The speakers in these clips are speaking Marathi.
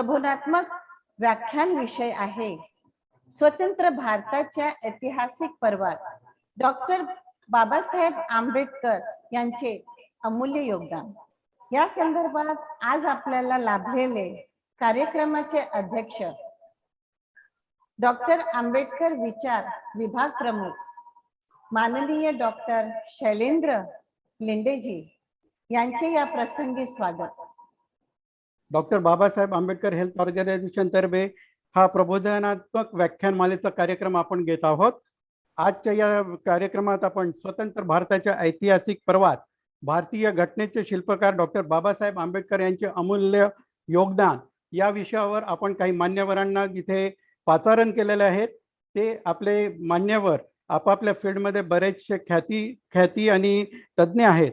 प्रबोधात्मक व्याख्यान विषय आहे स्वतंत्र भारताच्या ऐतिहासिक पर्वात डॉक्टर बाबासाहेब आंबेडकर यांचे अमूल्य योगदान। या संदर्भात आज आपल्याला लाभलेले कार्यक्रमाचे अध्यक्ष डॉक्टर आंबेडकर विचार विभाग प्रमुख माननीय डॉक्टर शैलेंद्र लिंडेजी यांचे या प्रसंगी स्वागत। Doctor Babasaheb Ambedkar health organisation तर्फे हा प्रबोधनात्मक व्याख्यानमालेचा कार्यक्रम आपण घेत आहोत। आजच्या या कार्यक्रमात आपण स्वतंत्र भारताच्या ऐतिहासिक पर्वात भारतीय घटनेचे शिल्पकार डॉक्टर बाबासाहेब आंबेडकर यांचे अमूल्य योगदान या विषयावर आपण काही मान्यवरांना इथे पाचारण केलेले आहेत। ते आपले मान्यवर आपापल्या फील्डमध्ये बरेचसे ख्याती आणि तज्ञ आहेत।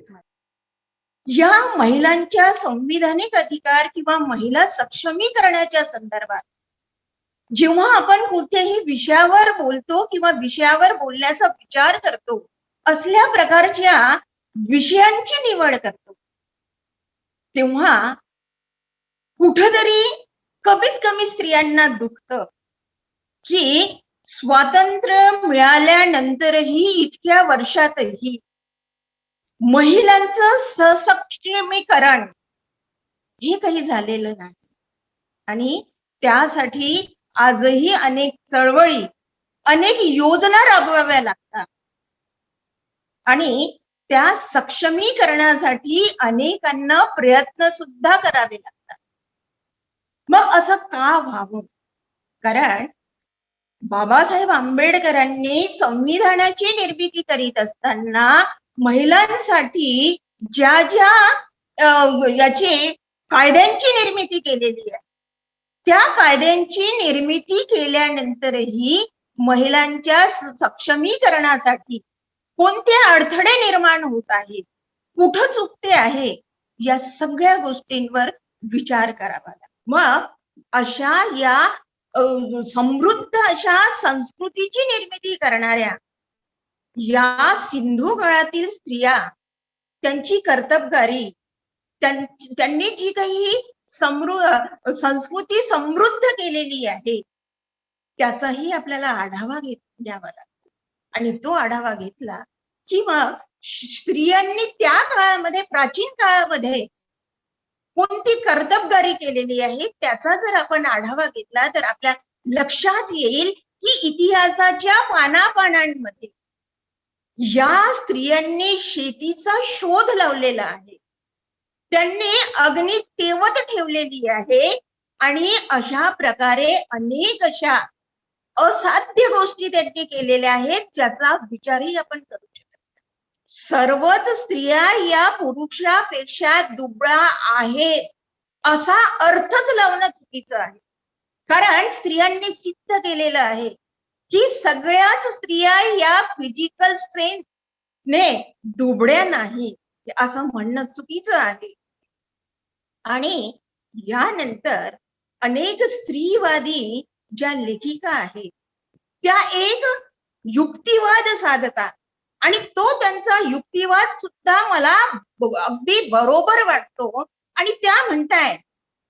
या महिलांच्या संविधानिक अधिकार किंवा महिला सक्षमीकरणाच्या संदर्भात जेव्हा आपण कुठेही विषयावर बोलतो किंवा विषयावर बोलण्याचा विचार करतो, असल्या प्रकारच्या विषयांची निवड करतो, तेव्हा कुठेतरी कमीत कमी स्त्रियांना दुखतं की स्वातंत्र्य मिळाल्यानंतरही इतक्या वर्षातही महिलांचं सशक्तीकरण हे काही झालेलं नाही आणि त्यासाठी आजही अनेक चळवळी, अनेक योजना राबवाव्या लागतात आणि त्या सक्षमीकरणासाठी अनेकांना प्रयत्न सुद्धा करावे लागतात। मग असं का व्हावं? कारण बाबासाहेब आंबेडकरांनी संविधानाची निर्मिती करीत असताना महिलांसाठी ज्या याची कायद्यांची निर्मिती केलेली आहे, त्या कायद्यांची निर्मिती केल्यानंतरही महिलांच्या सक्षमीकरणासाठी कोणते अडथळे निर्माण होत आहेत, कुठं चुकते आहे, या सगळ्या गोष्टींवर विचार करावा लागतो। मग अशा या समृद्ध अशा संस्कृतीची निर्मिती करणाऱ्या या सिंधू काळातील स्त्रिया, त्यांची कर्तबगारी, त्यांनी जी काही संस्कृती समृद्ध केलेली आहे त्याचाही आपल्याला आढावा घ्यावा लागतो। आणि तो आढावा घेतला की मग स्त्रियांनी त्या काळामध्ये, प्राचीन काळामध्ये कोणती कर्तबगारी केलेली आहे त्याचा जर आपण आढावा घेतला तर आपल्या लक्षात येईल की इतिहासाच्या पानापानांमध्ये या स्त्रियांनी शेतीचा शोध लावलेला आहे, त्यांनी अग्नी तेवत ठेवलेली आहे आणि अशा प्रकारे अनेक अशा असाध्य गोष्टी त्यांनी केलेल्या आहेत ज्याचा विचारही आपण करू शकत नाही। सर्वच स्त्रिया या पुरुषापेक्षा दुबळा आहेत असा अर्थच लावणं चुकीचं आहे। कारण स्त्रियांनी सिद्ध केलेलं आहे की सगळ्याच स्त्रिया या फिजिकल स्ट्रेंथ ने दुबळ्या नाही, असं म्हणणं चुकीचं आहे। आणि यानंतर अनेक स्त्रीवादी ज्या लेखिका आहेत त्या एक युक्तिवाद साधतात आणि तो त्यांचा युक्तिवाद सुद्धा मला अगदी बरोबर वाटतो। आणि त्या म्हणतायत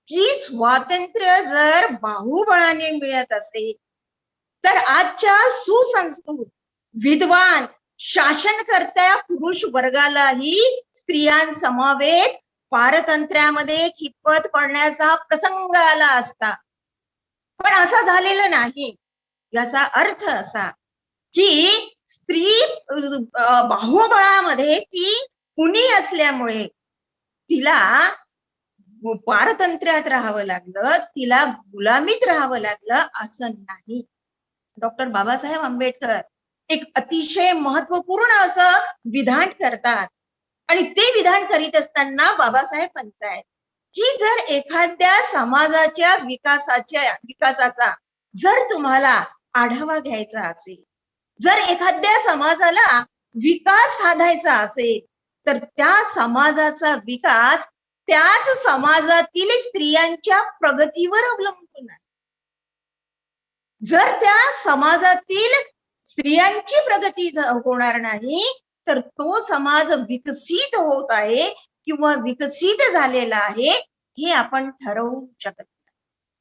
की स्वातंत्र्य जर बाहुबळाने मिळत असेल तर आजच्या सुसंस्कृत, विद्वान, शासनकर्त्या पुरुष वर्गालाही स्त्रियांसमवेत पारतंत्र्यामध्ये खितपत पडण्याचा प्रसंग आला असता, पण असं झालेलं नाही। याचा अर्थ असा की स्त्री बाहुबळामध्ये ती कुणी असल्यामुळे तिला पारतंत्र्यात राहावं लागलं, तिला गुलामीत राहावं लागलं असं नाही। डॉक्टर बाबासाहेब आंबेडकर एक अतिशय महत्वपूर्ण असं विधान करतात आणि ते विधान करीत असताना बाबासाहेब म्हणतायत की जर एखाद्या समाजाच्या विकासाचा जर तुम्हाला आढावा घ्यायचा असेल, जर एखाद्या समाजाला विकास साधायचा असेल तर त्या समाजाचा विकास त्याच समाजातील स्त्रियांच्या प्रगतीवर अवलंबून आहे। जर त्या समाजातील स्त्रियांची प्रगती होणार नाही तर तो समाज विकसित होत आहे किंवा विकसित झालेला आहे हे आपण ठरवू शकत नाही।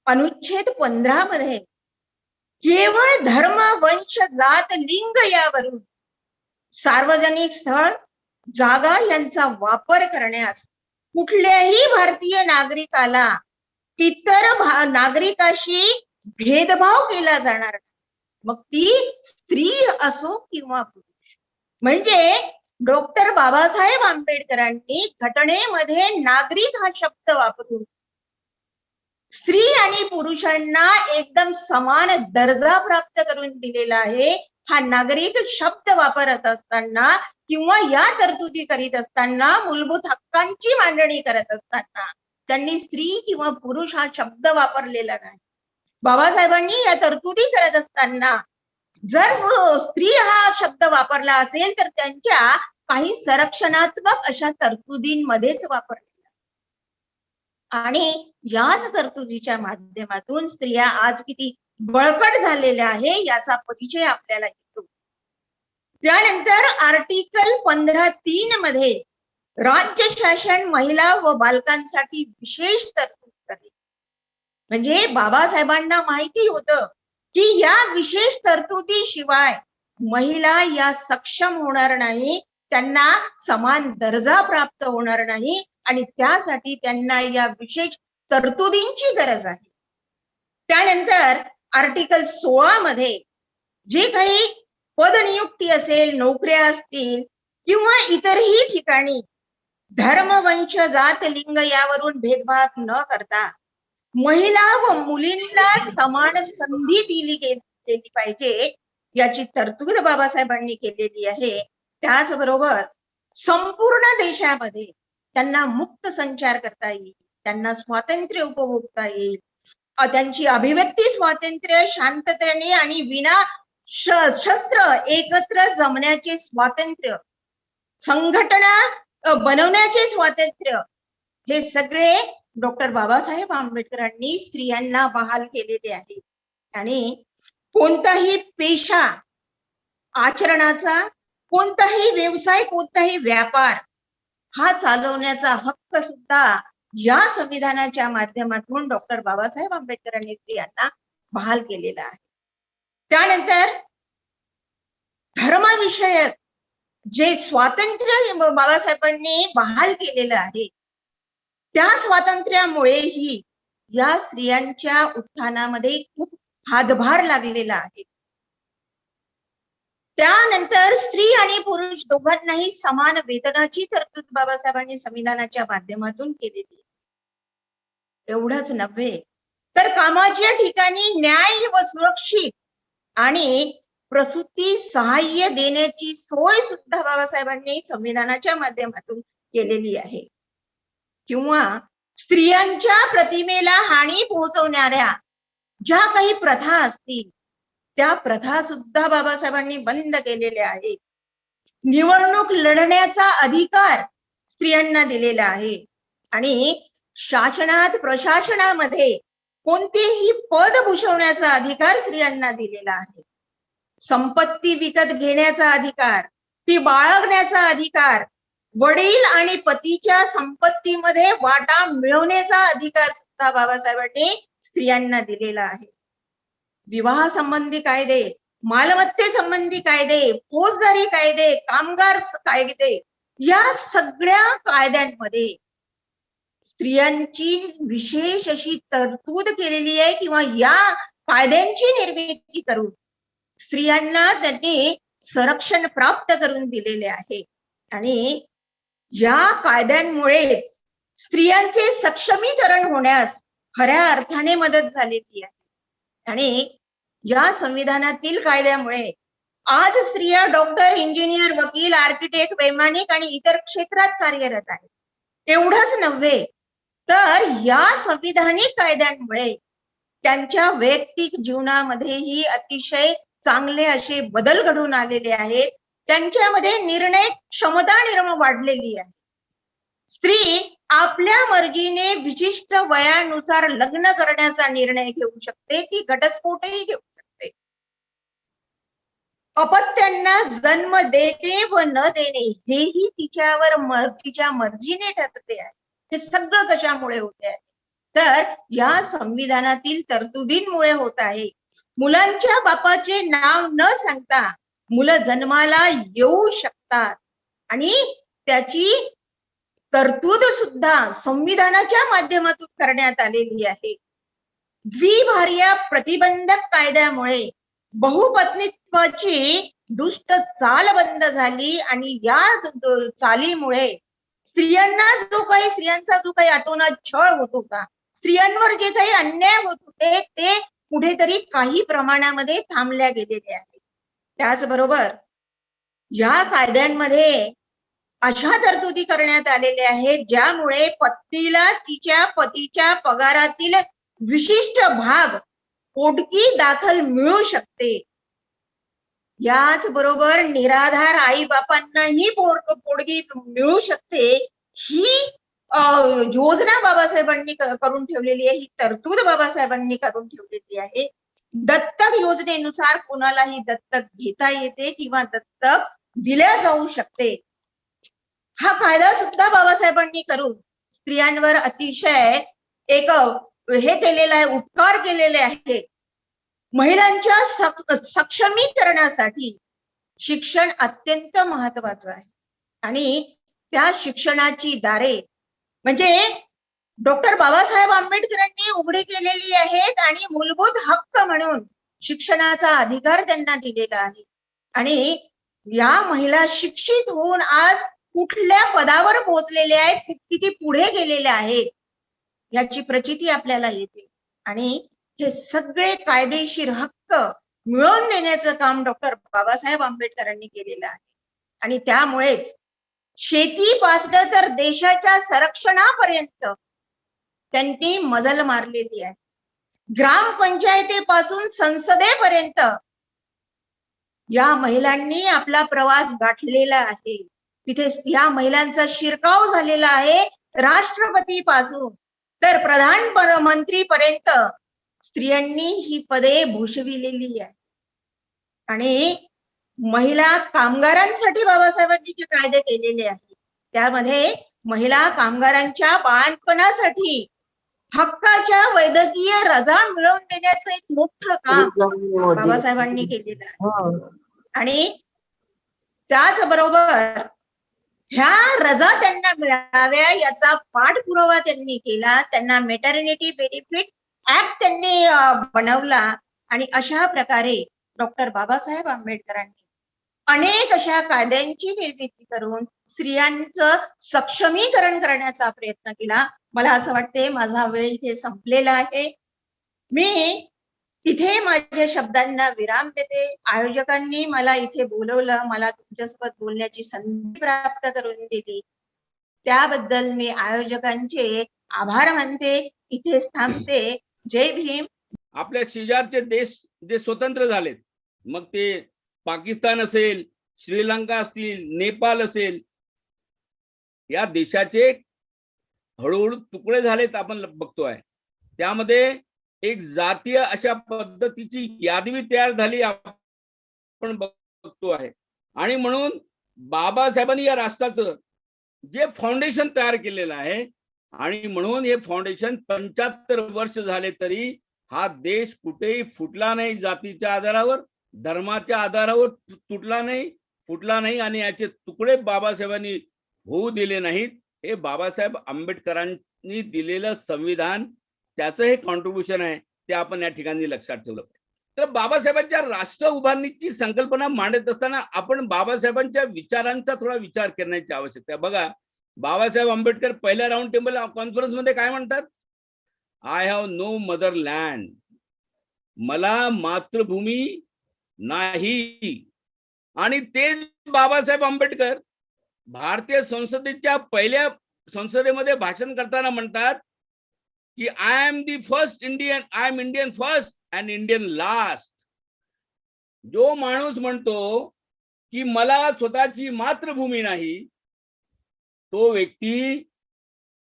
अनुच्छेद 15 मध्ये केवळ धर्म, वंश, जात, लिंग यावरून सार्वजनिक स्थळ, जागा यांचा वापर करण्यास कुठल्याही भारतीय नागरिकाला इतर नागरिकाशी भेदभाव केला जाणार नाही. मग ती स्त्री असो किंवा पुरुष. म्हणजे डॉक्टर बाबासाहेब आंबेडकरांनी घटनेमध्ये नागरिक हा शब्द वापरून स्त्री आणि पुरुषांना एकदम समान दर्जा प्राप्त करून दिलेला आहे. हा नागरिक शब्द वापरत असताना किंवा या तरतुदी करीत असताना, मूलभूत हक्कांची मांडणी करत असताना त्यांनी स्त्री किंवा पुरुष हा शब्द वापरलेला नाही. बाबासाहेबांनी या तरतुदी करत असताना जर स्त्री हा शब्द वापरला असेल तर त्यांच्या काही संरक्षणात्मक अशा तरतुदींमध्येच वापरलेला. आणि याच तरतुदीच्या माध्यमातून स्त्रिया आज किती बळकट झालेल्या आहे याचा परिचय आपल्याला येतो. त्यानंतर आर्टिकल 15(3) मध्ये राज्य शासन महिला व बालकांसाठी विशेष तरतूद करते. म्हणजे बाबासाहेबांना माहिती होतं की या विशेष तरतुदीशिवाय महिला या सक्षम होणार नाही, त्यांना समान दर्जा प्राप्त होणार नाही आणि त्यासाठी त्यांना या विशेष तरतुदींची गरज आहे. त्यानंतर आर्टिकल 16 मध्ये जे काही पदनियुक्ती असेल, नोकऱ्या असतील किंवा इतरही ठिकाणी धर्म, वंश, जात, लिंग यावरून भेदभाव न करता महिला व मुलींना समान संधी दिली गेली पाहिजे याची तरतूद बाबासाहेबांनी केलेली आहे. त्याचबरोबर संपूर्ण देशामध्ये त्यांना मुक्त संचार करता येईल, त्यांना स्वातंत्र्य उपभोगता येईल, त्यांची अभिव्यक्ती स्वातंत्र्य, शांततेने आणि विना शस्त्र एकत्र जमण्याचे स्वातंत्र्य, संघटना बनवण्याचे स्वातंत्र्य, हे सगळे डॉक्टर बाबासाहेब आंबेडकरांनी स्त्रियांना बहाल केलेले आहे. आणि कोणताही पेशा आचरणाचा, कोणताही व्यवसाय, कोणताही व्यापार हा चालवण्याचा हक्क सुद्धा या संविधानाच्या माध्यमातून डॉक्टर बाबासाहेब आंबेडकरांनी स्त्रियांना बहाल केलेला आहे. त्यानंतर धर्मविषयक जे स्वातंत्र्य बाबासाहेबांनी बहाल केलेलं आहे, त्या स्वातंत्र्यामुळेही या स्त्रियांच्या उत्थानामध्ये खूप हातभार लागलेला आहे. त्यानंतर स्त्री आणि पुरुष दोघांनाही समान वेतनाची तरतूद बाबासाहेबांनी संविधानाच्या माध्यमातून केलेली आहे. एवढंच नव्हे तर कामाच्या ठिकाणी न्याय व सुरक्षित आणि प्रसूती सहाय्य देण्याची सोय सुद्धा बाबासाहेबांनी संविधानाच्या माध्यमातून केलेली आहे. किंवा स्त्रियांच्या प्रतिमेला हानी पोहोचवणाऱ्या ज्या काही प्रथा असतील त्या प्रथा सुद्धा बाबासाहेबांनी बंद केलेल्या आहेत. निवडणूक लढण्याचा अधिकार स्त्रियांना दिलेला आहे आणि शासनात प्रशासनामध्ये कोणतेही पद भूषवण्याचा अधिकार स्त्रियांना दिलेला आहे. संपत्ती विकत घेण्याचा अधिकार, ती बाळगण्याचा अधिकार, वडील आणि पतीच्या संपत्तीमध्ये वाटा मिळवण्याचा अधिकार सुद्धा बाबासाहेबांनी स्त्रियांना दिलेला आहे. विवाह संबंधी कायदे, मालमत्ते संबंधी कायदे, फौजदारी कायदे, कामगार कायदे, या सगळ्या कायद्यांमध्ये स्त्रियांची विशेष अशी तरतूद केलेली आहे किंवा या कायद्यांची निर्मिती करून स्त्रियांना त्यांनी संरक्षण प्राप्त करून दिलेले आहे. आणि या कायद्यांमुळेच स्त्रियांचे सक्षमीकरण होण्यास खऱ्या अर्थाने मदत झालेली आहे. आणि या संविधानातील कायद्यामुळे आज स्त्रिया डॉक्टर, इंजिनियर, वकील, आर्किटेक्ट, वैमानिक आणि इतर क्षेत्रात कार्यरत आहेत. एवढंच नव्हे तर या संविधानिक कायद्यांमुळे त्यांच्या वैयक्तिक जीवनामध्येही अतिशय चांगले असे बदल घडून आलेले आहेत. त्यांच्यामध्ये निर्णय क्षमता वाढलेली आहे. स्त्री आपल्या मर्जीने विशिष्ट वयानुसार लग्न करण्याचा निर्णय घेऊ शकते, ती घटस्फोटही घेऊ शकते. अपत्यांना जन्म देणे व न देणे हेही तिच्या मर्जीने ठरते आहे. हे सगळं कशामुळे होते आहे तर या संविधानातील तरतुदींमुळे होत आहे. मुलांच्या बापाचे नाव न सांगता मुलं जन्माला येऊ शकतात आणि त्याची तरतूद सुद्धा संविधानाच्या माध्यमातून करण्यात आलेली आहे. द्विभार्या प्रतिबंधक कायद्यामुळे बहुपत्नीत्वाची दुष्ट चाल बंद झाली आणि या चालीमुळे स्त्रियांचा जो काही अतोनात छळ होत होता, स्त्रियांवर जे काही अन्याय होत होते ते कुठेतरी काही प्रमाणामध्ये थांबल्या गेलेले आहे. त्याचबरोबर या कायद्यांमध्ये अशा तरतुदी करण्यात आलेल्या आहेत ज्यामुळे पत्नीला तिच्या पतीच्या पगारातील विशिष्ट भाग पोटगी दाखल मिळू शकते. याच बरोबर निराधार आई बापांनाही पोटगी मिळू शकते. ही योजना बाबासाहेबांनी करून ठेवलेली आहे, ही तरतूद बाबासाहेबांनी करून ठेवलेली आहे. दत्तक योजनेनुसार कोणालाही दत्तक घेता येते किंवा दत्तक दिल्या जाऊ शकते. हा कायदा सुद्धा बाबासाहेबांनी करून स्त्रियांवर अतिशय एक हे केलेलं आहे, उपकार केलेले आहे. महिलांच्या सक्षमीकरणासाठी शिक्षण अत्यंत महत्वाचं आहे आणि त्या शिक्षणाची दारे म्हणजे डॉक्टर बाबासाहेब आंबेडकरांनी उघडी केलेली आहेत आणि मूलभूत हक्क म्हणून शिक्षणाचा अधिकार त्यांना दिलेला आहे. आणि या महिला शिक्षित होऊन आज कुठल्या पदावर पोहोचलेल्या आहेत, किती पुढे गेलेल्या आहेत याची प्रचिती आपल्याला येते. आणि हे सगळे कायदेशीर हक्क मिळवून देण्याचं काम डॉक्टर बाबासाहेब आंबेडकरांनी केलेलं आहे. आणि त्यामुळेच शेतीपासून तर देशाच्या संरक्षणापर्यंत त्यांनी मजल मारलेली आहे. ग्रामपंचायतीपासून संसदेपर्यंत या महिलांनी आपला प्रवास गाठलेला आहे. तिथे या महिलांचा शिरकाव झालेला आहे. राष्ट्रपतीपासून तर प्रधानमंत्रीपर्यंत स्त्रियांनी ही पदे भूषविलेली आहे. आणि महिला कामगारांसाठी बाबासाहेबांनी जे कायदे केलेले आहेत त्यामध्ये महिला कामगारांच्या बाळंतपणासाठी हक्काच्या वैद्यकीय रजा मिळवून देण्याचं एक मोठं काम बाबासाहेबांनी केलेलं आहे. आणि त्याचबरोबर ह्या रजा त्यांना मिळाव्या याचा पाठपुरावा त्यांनी केला. त्यांना मॅटर्निटी बेनिफिट ऍक्ट त्यांनी बनवला आणि अशा प्रकारे डॉक्टर बाबासाहेब आंबेडकरांनी अनेक अशा कायद्यांची निर्मिती करून स्त्रियांचं सक्षमीकरण करण्याचा प्रयत्न केला. मला असं वाटते माझा वेळ इथे संपलेला आहे. मी इथे माझ्या शब्दांना विराम देते. आयोजकांनी मला इथे बोलवलं, मला तुमच्यासोबत बोलण्याची संधी प्राप्त करून दिली त्याबद्दल मी आयोजकांचे आभार मानते. इथेच थांबते. जय भीम. आपल्या शेजारचे देश जे स्वतंत्र झालेत, मग ते पाकिस्तान असेल, श्रीलंका असतील, नेपाळ असेल, या देशाचे हळूहळू तुकडे झालेत आपण बघतोय. त्यामध्ये एक जातीय अशा पद्धतीची यादी तयार झाली आपण बघतो आहे. आणि म्हणून बाबासाहेबांनी या राष्ट्राचं जे फाउंडेशन तयार केलेलं आहे आणि म्हणून हे फाउंडेशन 75 वर्ष झाले तरी हा देश कुठेही फुटला नाही. जातीच्या आधारावर, धर्माच्या आधारावर फुटला नाही आणि याचे तुकडे बाबासाहेबांनी होऊ दिले नाहीत. हे बाबासाहेब आंबेडकरांनी दिलेलं संविधान, त्याचं हे कॉन्ट्रीब्युशन आहे, ते आपण या ठिकाणी लक्षात ठेवलं पाहिजे. तर बाबासाहेबांच्या राष्ट्र उभारणीची संकल्पना मांडत असताना आपण बाबासाहेबांच्या विचारांचा थोडा विचार करण्याची आवश्यकता आहे. बघा, बाबासाहेब आंबेडकर पहिल्या राऊंड टेबल कॉन्फरन्स मध्ये काय म्हणतात? आय हॅव नो मदरलँड, मला मातृभूमी नाही. आणि ते बाबासाहेब आंबेडकर भारतीय संसदेच्या पहिल्या संसदेमध्ये भाषण करताना म्हणतात की I am the first Indian, I am Indian first and Indian last. जो माणूस म्हणतो की मला स्वतःची मातृभूमी नाही, तो व्यक्ती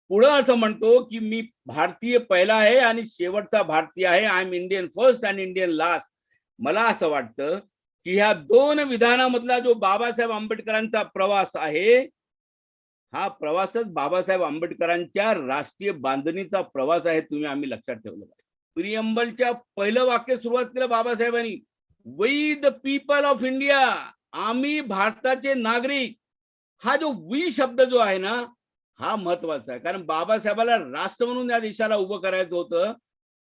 पुढं असं म्हणतो की मी भारतीय पहिला आहे आणि शेवटचा भारतीय आहे. I am Indian first and Indian last. मला असं वाटतं की ह्या दोन विधानामधला जो बाबासाहेब आंबेडकरांचा प्रवास आहे हा प्रवासच बाबासाहेब आंबेडकरांच्या राष्ट्रीय बांधणीचा प्रवास आहे, तुम्ही आम्ही लक्षात ठेवलं पाहिजे. प्रियंबलच्या पहिलं वाक्य सुरुवात केलं बाबासाहेबांनी, we the people of India, आम्ही भारताचे नागरिक. हा जो वी शब्द जो आहे ना, हा महत्वाचा आहे, कारण बाबासाहेबाला राष्ट्र म्हणून या देशाला उभं करायचं होतं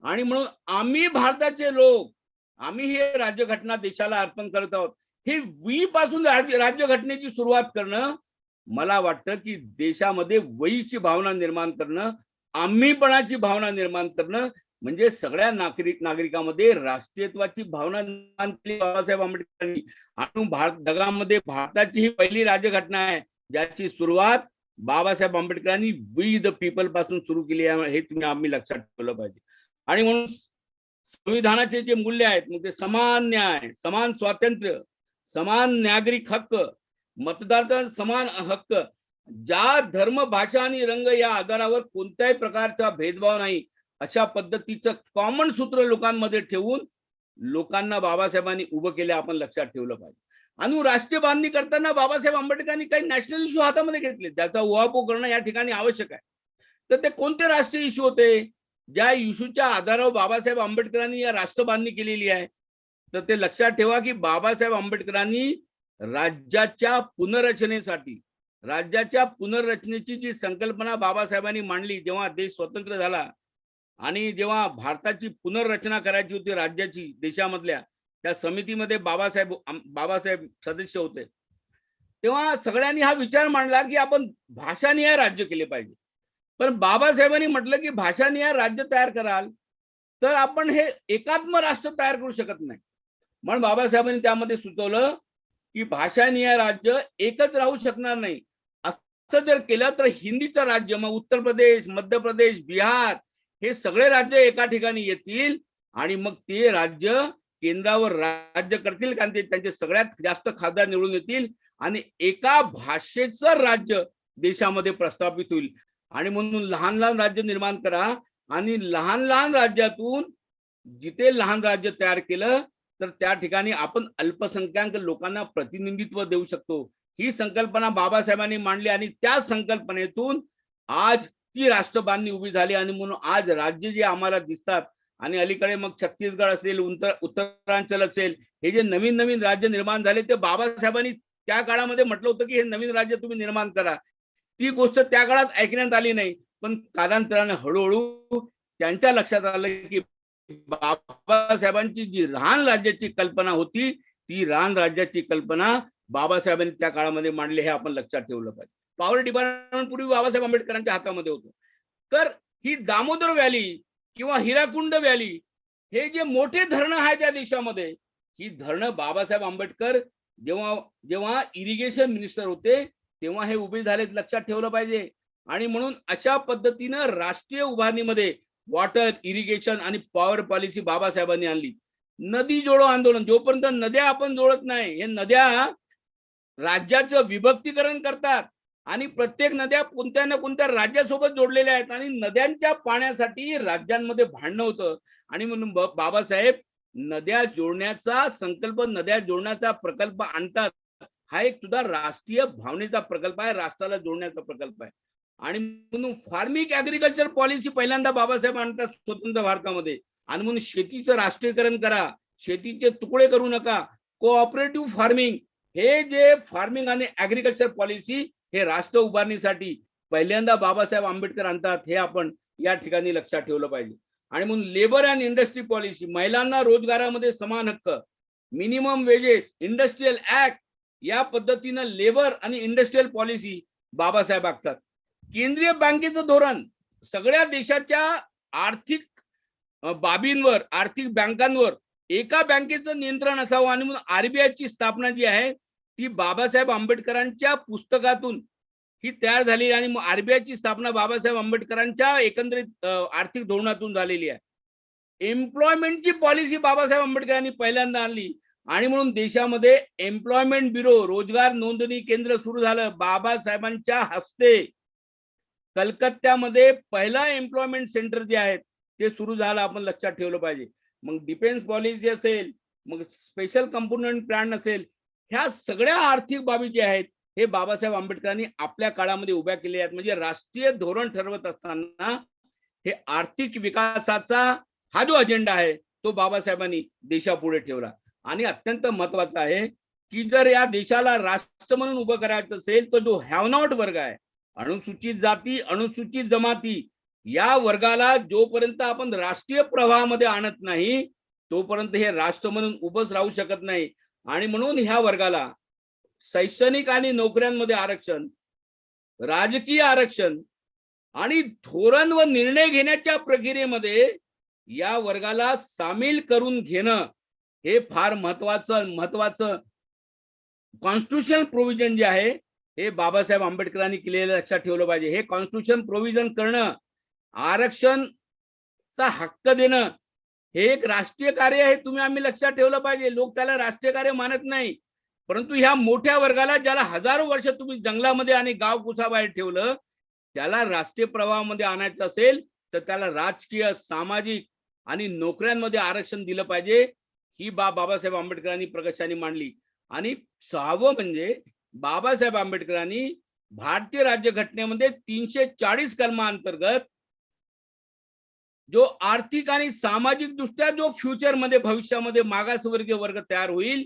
आणि म्हणून आम्ही भारताचे लोक, आम्ही हे राज्यघटना देशाला अर्पण करत आहोत. हे वी पासून राज्यघटनेची सुरुवात करणं, मला वाटतं की देशामध्ये वहीची भावना निर्माण करणं, आम्हीपणाची भावना निर्माण करणं, म्हणजे सगळ्या नागरिकांमध्ये राष्ट्रीयत्वाची भावना निर्माण केली बाबासाहेब आंबेडकरांनी. आणि जगामध्ये भारताची ही पहिली राज्यघटना आहे ज्याची सुरुवात बाबासाहेब आंबेडकरांनी वी द पीपल पासून सुरू केली आहे, हे तुम्ही आम्ही लक्षात ठेवलं पाहिजे. आणि म्हणून संविधानाचे जे मूल्य आहेत, मग ते समान न्याय, समान स्वातंत्र्य, समान नागरिक हक्क, मतदारांचा समान हक्क, जात धर्म भाषा आणि रंग या आधारावर कोणत्याही प्रकारचा भेदभाव नाही, अशा पद्धतीचं कॉमन सूत्र लोकांमध्ये ठेवून लोकांना बाबासाहेबांनी उभं केलं, आपण लक्षात ठेवलं पाहिजे. आणि राष्ट्रीय बांधणी करताना बाबासाहेब आंबेडकरांनी काही नॅशनल इश्यू हातामध्ये घेतले, त्याचा उहापोह करणं या ठिकाणी आवश्यक आहे. तर ते कोणते राष्ट्रीय इश्यू होते ज्या इश्यूच्या आधारावर बाबासाहेब आंबेडकरांनी या राष्ट्र बांधणी केलेली आहे? तर ते लक्षात ठेवा की बाबासाहेब आंबेडकरांनी राज्याच्या पुनर्रचनेसाठी, राज्याच्या पुनर्रचनेची जी संकल्पना बाबासाहेबांनी मांडली जेव्हा देश स्वतंत्र झाला आणि जेव्हा भारताची पुनर्रचना करायची होती राज्याची, देशामधल्या, त्या समितीमध्ये बाबासाहेब सदस्य होते, तेव्हा सगळ्यांनी हा विचार मांडला की आपण भाषानिहाय राज्य केले पाहिजे. पण बाबासाहेबांनी म्हटलं की भाषानिहाय राज्य तयार कराल तर आपण हे एकात्म राष्ट्र तयार करू शकत नाही. म्हणून बाबासाहेबांनी त्यामध्ये सुचवलं की भाषानिहाय राज्य एकच राहू शकणार नाही. असं जर केलं तर हिंदीचं राज्य, मग उत्तर प्रदेश, मध्य प्रदेश, बिहार हे सगळे राज्य एका ठिकाणी येतील आणि मग ते राज्य केंद्रावर राज्य करतील, कारण ते त्यांचे सगळ्यात जास्त खासदार निवडून येतील आणि एका भाषेचं राज्य देशामध्ये प्रस्थापित होईल. आणि म्हणून लहान लहान राज्य निर्माण करा आणि लहान लहान राज्यातून जिथे लहान राज्य तयार केलं तर त्या ठिकाणी आपण अल्पसंख्याक लोकांना प्रतिनिधित्व देऊ शकतो. ही संकल्पना बाबासाहेबांनी मांडली आणि त्या संकल्पनेतून आज ती राष्ट्र बांधणी उभी झाली. आणि म्हणून आज राज्य जे आम्हाला दिसतात आणि अलीकडे मग छत्तीसगड असेल, उत्तरांचल असेल, हे जे नवीन नवीन राज्य निर्माण झाले ते बाबासाहेबांनी त्या काळामध्ये म्हटलं होतं की हे नवीन राज्य तुम्ही निर्माण करा. ती गोष्ट त्या काळात ऐकण्यात आली नाही, पण कालांतराने हळूहळू त्यांच्या लक्षात आलं की बाबासाहेबांची जी लहान राज्याची कल्पना होती ती लहान राज्याची कल्पना बाबासाहेबांनी त्या काळामध्ये मांडली, हे आपण लक्षात ठेवलं पाहिजे. पॉवर डिपार्टमेंट पूर्वी बाबासाहेब आंबेडकरांच्या हातामध्ये होतं. तर ही दामोदर व्हॅली किंवा हिराकुंड व्हॅली हे जे मोठे धरणं आहेत त्या देशामध्ये, ही धरणं बाबासाहेब आंबेडकर जेव्हा इरिगेशन मिनिस्टर होते तेव्हा हे उभे झालेत, लक्षात ठेवलं पाहिजे. आणि म्हणून अशा पद्धतीनं राष्ट्रीय उभारणीमध्ये वॉटर, इरिगेशन आणि पॉवर पॉलिसी बाबासाहेबांनी आणली. नदी जोडो आंदोलन, जोपर्यंत नद्या आपण जोडत नाही, हे नद्या राज्याचं विभक्तीकरण करतात आणि प्रत्येक नद्या कोणत्या ना कोणत्या राज्यासोबत जोडलेल्या आहेत आणि नद्यांच्या पाण्यासाठी राज्यांमध्ये भांडणं होतं. आणि म्हणून बाबासाहेब नद्या जोडण्याचा संकल्प, नद्या जोडण्याचा प्रकल्प आणतात. हा एक सुद्धा राष्ट्रीय भावनेचा प्रकल्प आहे, राष्ट्राला जोडण्याचा प्रकल्प आहे. आणि म्हणून फार्मिंग ऍग्रिकल्चर पॉलिसी पहिल्यांदा बाबासाहेब आणतात स्वतंत्र भारतामध्ये. आणि म्हणून शेतीचं राष्ट्रीयकरण करा, शेतीचे तुकडे करू नका, कोऑपरेटिव्ह फार्मिंग, हे जे फार्मिंग आणि ऍग्रिकल्चर पॉलिसी हे राष्ट्र उभारणीसाठी पहिल्यांदा बाबासाहेब आंबेडकर आणतात, हे आपण या ठिकाणी लक्षात ठेवलं पाहिजे. आणि म्हणून लेबर अँड इंडस्ट्री पॉलिसी, महिलांना रोजगारामध्ये समान हक्क, मिनिमम वेजेस, इंडस्ट्रियल ऍक्ट, या पद्धतीनं लेबर आणि इंडस्ट्रियल पॉलिसी बाबासाहेब आखतात. केंद्रीय बँकेचं धोरण, सगळ्या देशाच्या आर्थिक बाबींवर, आर्थिक बँकांवर एका बँकेचं नियंत्रण असावं. आणि म्हणून आरबीआयची स्थापना जी आहे ती बाबासाहेब आंबेडकरांच्या पुस्तकातून ही तयार झाली आणि मग आरबीआयची स्थापना बाबासाहेब आंबेडकरांच्या एकंदरीत आर्थिक धोरणातून झालेली आहे. एम्प्लॉयमेंटची पॉलिसी बाबासाहेब आंबेडकरांनी पहिल्यांदा आणली आणि म्हणून देशामध्ये एम्प्लॉयमेंट ब्युरो, रोजगार नोंदणी केंद्र सुरू झालं बाबासाहेबांच्या हस्ते. कलकत्त्यामध्ये पहिला एम्प्लॉयमेंट सेंटर जे आहेत ते सुरू झालं, आपण लक्षात ठेवलं पाहिजे. मग डिफेन्स पॉलिसी असेल, मग स्पेशल कंपोनंट प्लॅन असेल, ह्या सगळ्या आर्थिक बाबी ज्या आहेत हे बाबासाहेब आंबेडकरांनी आपल्या काळामध्ये उभ्या केले आहेत. म्हणजे राष्ट्रीय धोरण ठरवत असताना हे आर्थिक विकासाचा हा जो अजेंडा आहे तो बाबासाहेबांनी देशापुढे ठेवला. आणि अत्यंत महत्वाचं आहे की जर या देशाला राष्ट्र म्हणून उभं करायचं असेल तर जो हॅव नॉट वर्ग आहे, अनुसूचित जाती, अनुसूचित जमाती, या वर्गाला जोपर्यंत आपण राष्ट्रीय प्रवाहामध्ये आणत नाही तोपर्यंत हे राष्ट्र म्हणून उभंच राहू शकत नाही. आणि म्हणून ह्या वर्गाला शैक्षणिक आणि नोकऱ्यांमध्ये आरक्षण, राजकीय आरक्षण आणि धोरण व निर्णय घेण्याच्या प्रक्रियेमध्ये या वर्गाला सामील करून घेणं हे फार महत्वाचं कॉन्स्टिट्यूशनल प्रोव्हिजन जे आहे हे बाबासाहेब आंबेडकरांनी केलेलं लक्षात ठेवलं पाहिजे. हे कॉन्स्टिट्यूशन प्रोव्हिजन करणं, आरक्षणचा हक्क देणं हे एक राष्ट्रीय कार्य आहे. आम्ही लक्षात ठेवलं पाहिजे. लोक त्याला राष्ट्रीय कार्य मानत नाही, परंतु ह्या मोठ्या वर्गाला ज्याला हजारो वर्ष तुम्ही जंगलामध्ये आणि गाव कुसाबाहेर ठेवलं त्याला राष्ट्रीय प्रवाहामध्ये आणायचं असेल तर त्याला राजकीय, सामाजिक आणि नोकऱ्यांमध्ये आरक्षण दिलं पाहिजे. ही बाबासाहेब आंबेडकरांनी प्रकर्षाने मांडली. आणि 6वं म्हणजे बाबासाहेब आंबेडकरांनी भारतीय राज्यघटनेमध्ये 340 कलमांतर्गत जो आर्थिक आणि सामाजिक दृष्ट्या जो फ्युचरमध्ये भविष्यामध्ये मागासवर्गीय वर्ग तयार होईल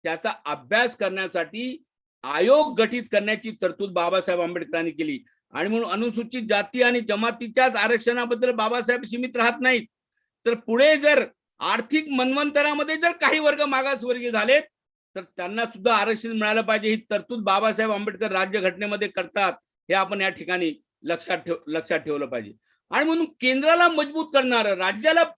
त्याचा अभ्यास करण्यासाठी आयोग गठीत करण्याची तरतूद बाबासाहेब आंबेडकरांनी केली. आणि म्हणून अनुसूचित जाती आणि जमातीच्याच आरक्षणाबद्दल बाबासाहेब सीमित राहत नाहीत, तर पुढे जर आर्थिक मनवंतरामध्ये जर काही वर्ग मागासवर्गीय झालेत तर त्यांना सुद्धा आरक्षण मिळालं पाहिजे. ही तरतूद बाबासाहेब आंबेडकर राज्यघटनेमध्ये करतात हे आपण या ठिकाणी लक्षात ठेवलं पाहिजे. आणि म्हणून केंद्राला मजबूत करणारं,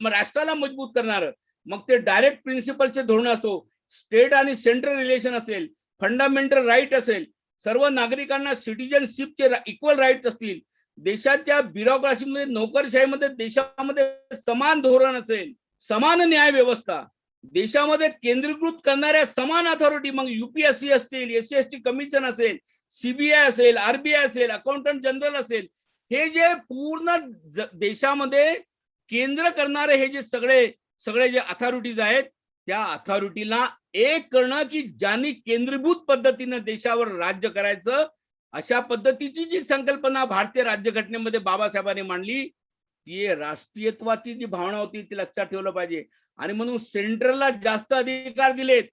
राष्ट्राला मजबूत करणारं, मग ते डायरेक्ट प्रिन्सिपलचे धोरण असो, स्टेट आणि सेंट्रल रिलेशन असेल, फंडामेंटल राईट असेल, सर्व नागरिकांना सिटिझनशिपचे इक्वल राईट्स असतील, देशाच्या ब्युरोक्रसीमध्ये, नोकरशाहीमध्ये देशामध्ये समान धोरण असेल, समान न्याय व्यवस्था, देशामध्ये केंद्रीकृत करणाऱ्या समान अथॉरिटी, मग UPSC असतील, SC/ST कमिशन असेल, CBI असेल, RBI असेल, अकाउंटंट जनरल असेल, हे जे पूर्ण देशामध्ये केंद्र करणारे हे जे सगळे जे अथॉरिटीज आहेत त्या अथॉरिटीला एक करणं की ज्यांनी केंद्रीभूत पद्धतीने देशावर राज्य करायचं, अशा पद्धतीची जी संकल्पना भारतीय राज्यघटनेमध्ये बाबासाहेबांनी मांडली ती राष्ट्रीयत्वाची जी भावना होती ती लक्षात ठेवलं पाहिजे. आणि म्हणून सेंट्रलला जास्त अधिकार दिलेत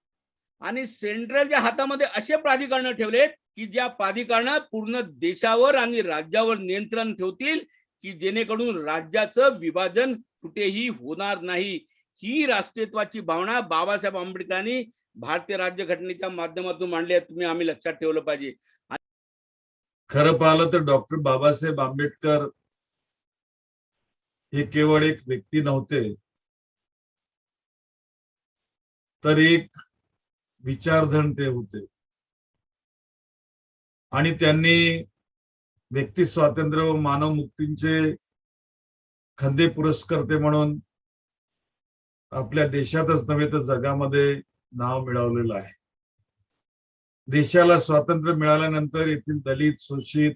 आणि सेंट्रलच्या हातामध्ये असे प्राधिकरण ठेवलेत की ज्या प्राधिकरण पूर्ण देशावर आणि राज्यावर नियंत्रण ठेवतील की जेणेकरून राज्याचं विभाजन कुठेही होणार नाही. ही राष्ट्रीयत्वाची भावना बाबासाहेब आंबेडकरांनी भारतीय राज्यघटनेच्या माध्यमातून मांडली आहे. आम्ही लक्षात ठेवलं पाहिजे. खरं पाहिलं तर डॉक्टर बाबासाहेब आंबेडकर हे केवळ एक व्यक्ती नव्हते, तर एक विचारधन ते होते. आणि त्यांनी व्यक्ती स्वातंत्र्य व मानव मुक्तींचे खंदे पुरस्कर्ते म्हणून आपल्या देशातच नव्हे तर जगामध्ये नाव मिळवलेलं आहे. देशाला स्वातंत्र्य मिळाल्यानंतर येथील दलित, शोषित,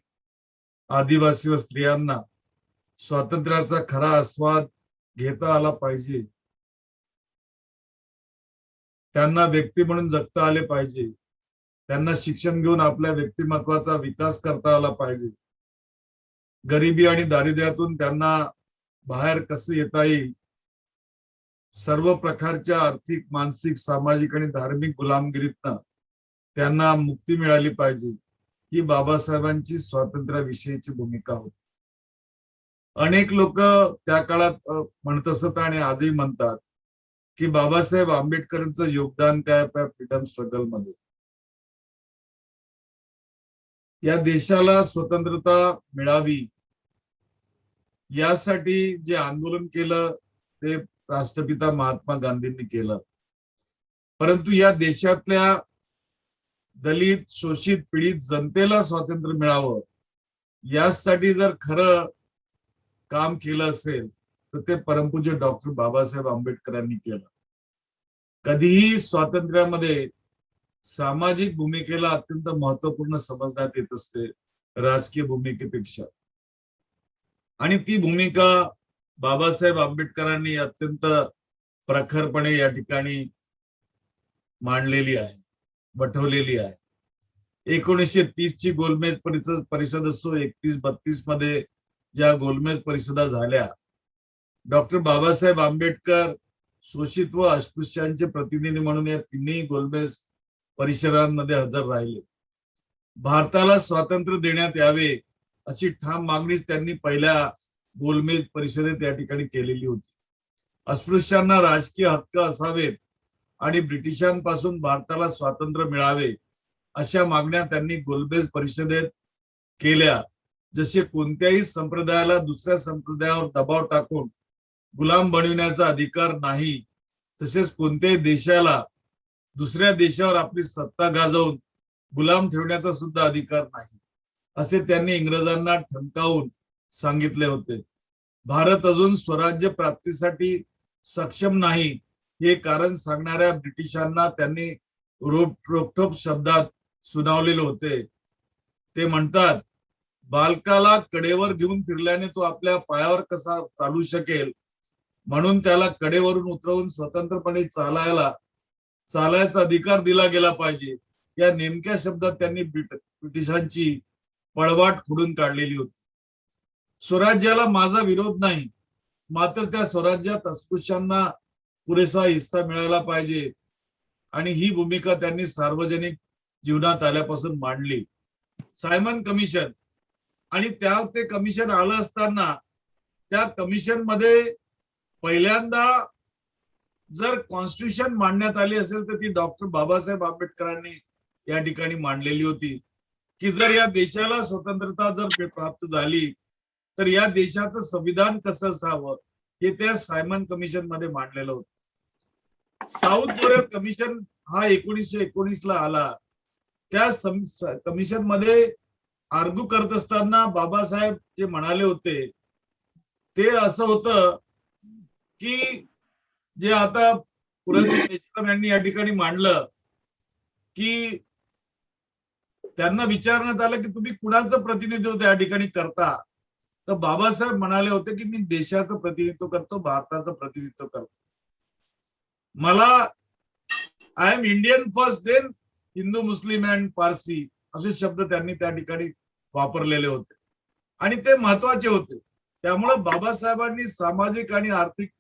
आदिवासी व स्त्रियांना स्वातंत्र्याचा खरा आस्वाद घेता आला पाहिजे, त्यांना व्यक्ती म्हणून जगता आले पाहिजे, त्यांना शिक्षण घेऊन आपल्या व्यक्तिमत्वाचा विकास करता आला पाहिजे, गरिबी आणि दारिद्र्यातून त्यांना बाहेर कसं येता येईल, सर्व प्रकारच्या आर्थिक, मानसिक, सामाजिक आणि धार्मिक गुलामगिरीतनं त्यांना मुक्ती मिळाली पाहिजे, ही बाबासाहेबांची स्वातंत्र्याविषयीची भूमिका होती. अनेक लोक त्या काळात म्हणत असत आणि आजही म्हणतात की बाबासाहेब आंबेडकरांचं योगदान त्या फ्रीडम स्ट्रगल मध्ये, या देशाला स्वतंत्रता मिळावी यासाठी जे आंदोलन केलं ते राष्ट्रपिता महात्मा गांधींनी केलं. परंतु या देशातल्या दलित, शोषित, पीडित जनतेला स्वातंत्र्य मिळावं यासाठी जर खरं काम केलं असेल तर ते परमपूज्य डॉक्टर बाबासाहेब आंबेडकरांनी केलं. कधीही स्वातंत्र्यामध्ये सामाजिक भूमिकेला अत्यंत महत्वपूर्ण समजण्यात येत असते राजकीय भूमिकेपेक्षा. आणि ती भूमिका बाबासाहेब आंबेडकरांनी अत्यंत प्रखरपणे या ठिकाणी मांडलेली आहे, वठवलेली आहे. 1930 ची गोलमेज परिषद असो, 31-32 मध्ये ज्या गोलमेज परिषदा झाल्या, डॉक्टर बाबासाहेब आंबेडकर शोषित व अस्पृश्यांचे प्रतिनिधी म्हणून या तिन्ही गोलमेज परिषदांमध्ये हजर राहिले. भारताला स्वातंत्र्य देण्यात यावे अशी ठाम मागणी त्यांनी पहिल्या गोलमेज परिषदेत या ठिकाणी केलेली होती. अस्पृश्यांना राजकीय हक्क असावेत आणि ब्रिटिशांपासून भारताला स्वातंत्र्य मिळावे अशा मागण्या त्यांनी गोलमेज परिषदेत केल्या. जसे कोणत्याही संप्रदायाला दुसऱ्या संप्रदायावर दबाव टाकून गुलाम बनविण्याचा अधिकार नाही, तसेच कोणत्याही देशाला दुसऱ्या देशावर आपली सत्ता गाजवून गुलाम ठेवण्याचा सुद्धा अधिकार नाही, असे त्यांनी इंग्रजांना ठणकावून सांगितले होते. भारत अजून स्वराज्य प्राप्तीसाठी सक्षम नाही हे कारण सांगणाऱ्या ब्रिटिशांना त्यांनी रोखठोक शब्दात सुनावलेले होते. ते म्हणतात, बालकाला कडेवर घेऊन फिरल्याने तो आपल्या पायावर कसा चालू शकेल, म्हणून त्याला कडेवरून उतरवून स्वतंत्रपणे चालायचा अधिकार दिला गेला पाहिजे. या नेमक्या शब्दात त्यांनी ब्रिटिशांची पळवाट खोडून काढलेली होती. स्वराज्याला माझा विरोध नाही, मात्र त्या स्वराज्यात अस्पृश्यांना पुरेसा हिस्सा मिळाला पाहिजे आणि ही भूमिका त्यांनी सार्वजनिक जीवनात आल्यापासून मांडली. सायमन कमिशन आणि ते कमिशन आलं असताना त्या कमिशन मध्ये पहिल्यांदा जर कॉन्स्टिट्यूशन मांडण्यात आली असेल तर ती डॉक्टर बाबासाहेब आंबेडकरांनी या ठिकाणी मांडलेली होती की जर या देशाला स्वतंत्रता जर प्राप्त झाली तर या देशाचं संविधान कसं असावं हे त्या सायमन कमिशन मध्ये मांडलेलं होतं. साऊथ कोरिया कमिशन हा 1919 ला आला. त्या कमिशन मध्ये आर्ग्यू करत असताना बाबासाहेब जे म्हणाले होते ते असं होतं की जे आता पुरंदर यांनी या ठिकाणी मांडलं की त्यांना विचारण्यात आलं की तुम्ही कुणाचं प्रतिनिधित्व त्या ठिकाणी करता, तर बाबासाहेब म्हणाले होते की मी देशाचं प्रतिनिधित्व करतो, भारताचं प्रतिनिधित्व करतो. मला I am Indian first, then Hindu, Muslim and Parsi असे शब्द त्यांनी त्या ठिकाणी वापरलेले होते आणि ते महत्वाचे होते. त्यामुळे बाबासाहेबांनी सामाजिक आणि आर्थिक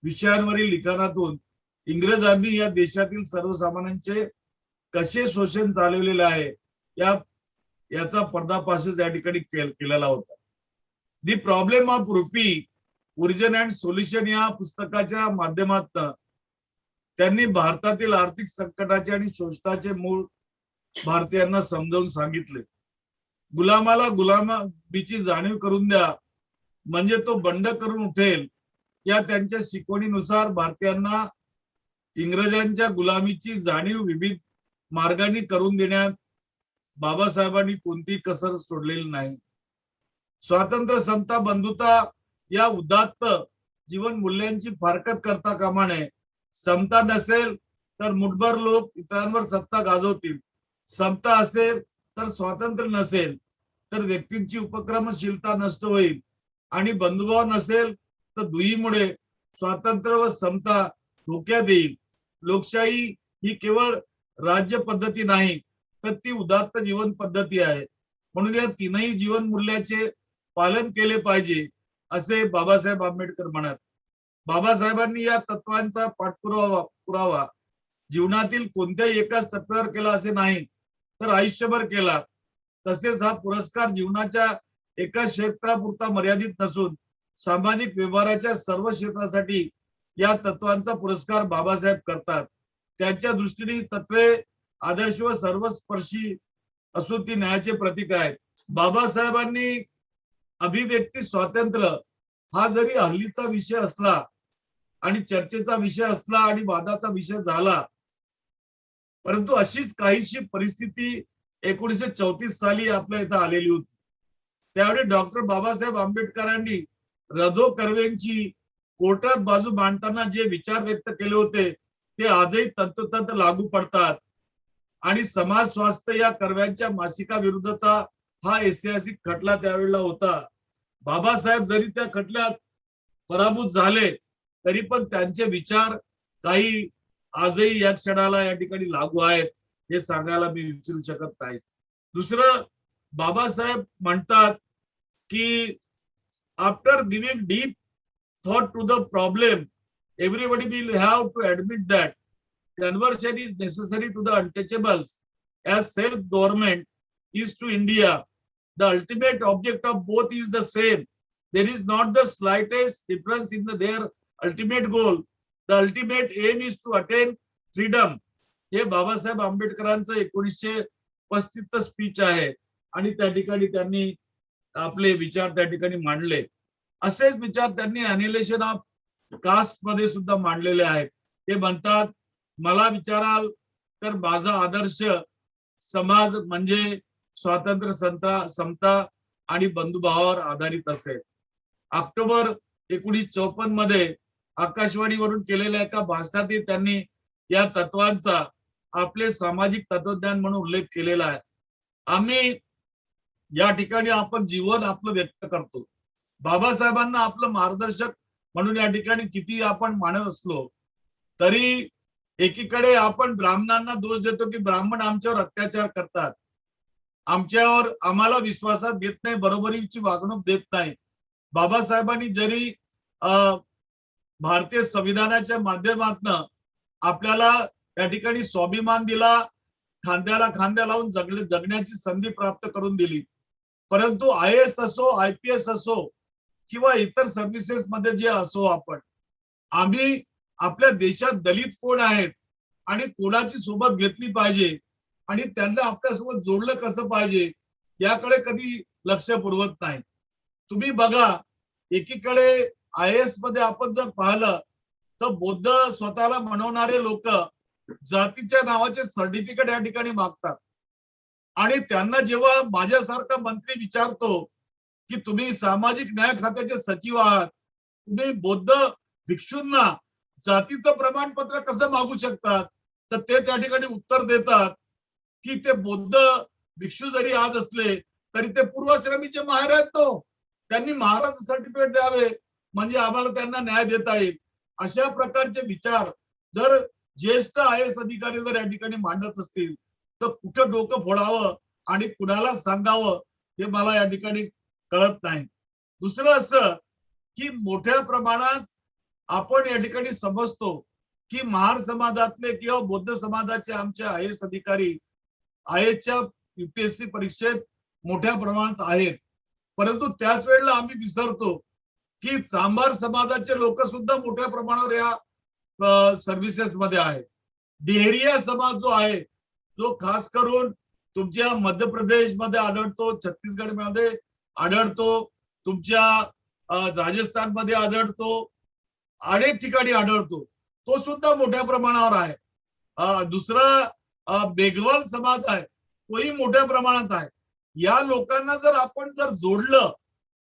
विषयांवरील लिखाणातून इंग्रजांनी या देशातील सर्वसामान्यांचे कसे शोषण चालवलेले आहे याचा पर्दाफाश या ठिकाणी केलेला होता. The problem of rupee, origin and solution या पुस्तकाच्या माध्यमातून त्यांनी भारतातील आर्थिक संकटाचे आणि शोषणाचे मूळ भारतीयांना समजावून सांगितले. गुलामाला गुलामीची जाणीव करून द्या म्हणजे तो बंड करून उठेल. या त्यांच्या शिकवणीनुसार भारतीयांना इंग्रजांच्या गुलामीची जाणीव विविध मार्गांनी करून देण्यात बाबासाहेबांनी कोणती कसर सोडलेली नाही. स्वातंत्र्य, समता, बंधुता या उदात्त जीवन मूल्यांची फारकत करता कामा नये. समता नसेल तर मुठभर लोक इतरांवर सत्ता गाजवतील. समता असेल तर स्वातंत्र्य नसेल तर व्यक्तींची उपक्रमशीलता नष्ट होईल आणि बंधुभाव नसेल तर दुहीमुळे स्वातंत्र्य व समता धोक्यात येईल. लोकशाही ही केवळ राज्य पद्धती नाही तर ती उदात्त जीवन पद्धती आहे. म्हणून या तीनही जीवन मूल्याचे पालन केले पाहिजे असे बाबासाहेब आंबेडकर म्हणत. बाबासाहेबांनी या तत्वांचा पाठपुरावा जीवनातील कोणत्याही एकाच टप्प्यावर केला असे नाही तर आयुष्यभर केला. तसेच हा पुरस्कार जीवनाच्या एका क्षेत्रापुरता मर्यादित नसून सामाजिक व्यवहाराच्या सर्व क्षेत्रासाठी या तत्वांचा पुरस्कार बाबासाहेब करतात. त्यांच्या दृष्टीने तत्वे आदर्श व सर्वस्पर्शी असून ती न्यायाचे प्रतीक आहेत. बाबासाहेबांनी अभिव्यक्ती स्वातंत्र्य हा जरी हल्लीचा विषय असला आणि चर्चेचा विषय असला आणि वादाचा विषय झाला, परंतु अशीच काहीशी परिस्थिती 1934 साली आपल्या इथं आलेली होती. त्यावेळी डॉक्टर बाबासाहेब आंबेडकरांनी रधो कर्वेंची कोर्टात बाजू मांडताना जे विचार व्यक्त केले होते ते आजही तंतोतंत लागू पडतात आणि समाज स्वास्थ्य या कर्व्यांच्या मासिका विरुद्धचा हा ऐतिहासिक खटला त्यावेळेला होता. बाबासाहेब जरी त्या खटल्यात पराभूत झाले तरी पण त्यांचे विचार काही आजही या क्षणाला या ठिकाणी लागू आहेत हे सांगायला मी विचारू शकत नाही. दुसरं, बाबासाहेब म्हणतात की after giving deep thought to the problem, everybody will have to admit that conversion is necessary to the untouchables as self-government is to India. The ultimate object of both is the same. There is not the slightest difference in their ultimate goal. The ultimate aim is to attain freedom. हे बाबासाहेब आंबेडकरांचं 1935चं स्पीच आहे आणि त्या ठिकाणी त्यांनी आपले विचार त्या ठिकाणी मांडले. असेच विचार त्यांनी अनिलेशन ऑफ कास्ट मध्ये सुद्धा मांडलेले आहेत. ते म्हणतात, मला विचाराल तर माझा आदर्श समाज म्हणजे स्वातंत्र्य, समता आणि बंधुभावावर आधारित असेल. ऑक्टोबर 1954 मध्ये आकाशवाणीवरून केलेल्या एका भाषणातील त्यांनी या तत्वांचा आपले सामाजिक तत्वज्ञान म्हणून उल्लेख केलेला आहे. आम्ही या ठिकाणी आपण जीवन आपलं व्यक्त करतो. बाबासाहेबांना आपलं मार्गदर्शक म्हणून या ठिकाणी किती आपण मानत असलो तरी एकीकडे आपण ब्राह्मणांना दोष देतो की ब्राह्मण आमच्यावर अत्याचार करतात, आम्हाला विश्वासात घेत नाही, बरोबरीची वागणूक देत नाही. बाबासाहेबांनी जरी भारतीय संविधानाच्या माध्यमातून आपल्याला या ठिकाणी स्वाभिमान दिला, खांद्याला खांद्या लावून जगण्याची संधी प्राप्त करून दिली, परंतु IAS असो, IPS असो किंवा इतर सर्व्हिसेस मध्ये जे असो, आम्ही आपल्या देशात दलित कोण आहेत आणि कोणाची सोबत घेतली पाहिजे आणि त्यांना आपल्यासोबत जोडलं कसं पाहिजे याकडे कधी लक्ष पुरवत नाही. तुम्ही बघा, एकीकडे IAS मध्ये आपण जर पाहिलं तर बौद्ध स्वतःला म्हणवणारे लोक जातीच्या नावाचे सर्टिफिकेट या ठिकाणी मागतात आणि त्यांना जेव्हा माझ्यासारखा मंत्री विचारतो की तुम्ही सामाजिक न्याय खात्याचे सचिव आहात, तुम्ही बौद्ध भिक्षूंना जातीचं प्रमाणपत्र कसं मागू शकतात, तर ते त्या ठिकाणी उत्तर देतात की ते बौद्ध भिक्षू जरी आज असले तरी ते पूर्वाश्रमीचे माहेर आहेत, तो त्यांनी महाराज सर्टिफिकेट द्यावे म्हणजे आम्हाला त्यांना न्याय देता येईल. अशा प्रकारचे विचार जर ज्येष्ठ IAS अधिकारी जर या ठिकाणी मांडत असतील तर कुठं डोकं फोडावं आणि कुणाला सांगावं हे मला या ठिकाणी कळत नाही. दुसरं असं की मोठ्या प्रमाणात आपण या ठिकाणी समजतो की महार समाजातले किंवा बौद्ध समाजाचे आमचे IAS अधिकारी IASच्या UPSC परीक्षेत मोठ्या प्रमाणात आहेत, परंतु त्याच वेळेला आम्ही विसरतो की चांभार समाजाचे लोक सुद्धा मोठ्या प्रमाणावर या सर्व्हिसेस मध्ये आहेत. डेहरिया समाज जो आहे, जो खास करून तुमच्या मध्य प्रदेश मध्ये आढळतो, छत्तीसगड मध्ये आढळतो, तुमच्या राजस्थान मध्ये आढळतो, अनेक ठिकाणी आढळतो, तो सुद्धा मोठ्या प्रमाणावर आहे. दुसरा बेगवाल समाज आहे, तोही मोठ्या प्रमाणात आहे. या लोकांना जर आपण जोडलं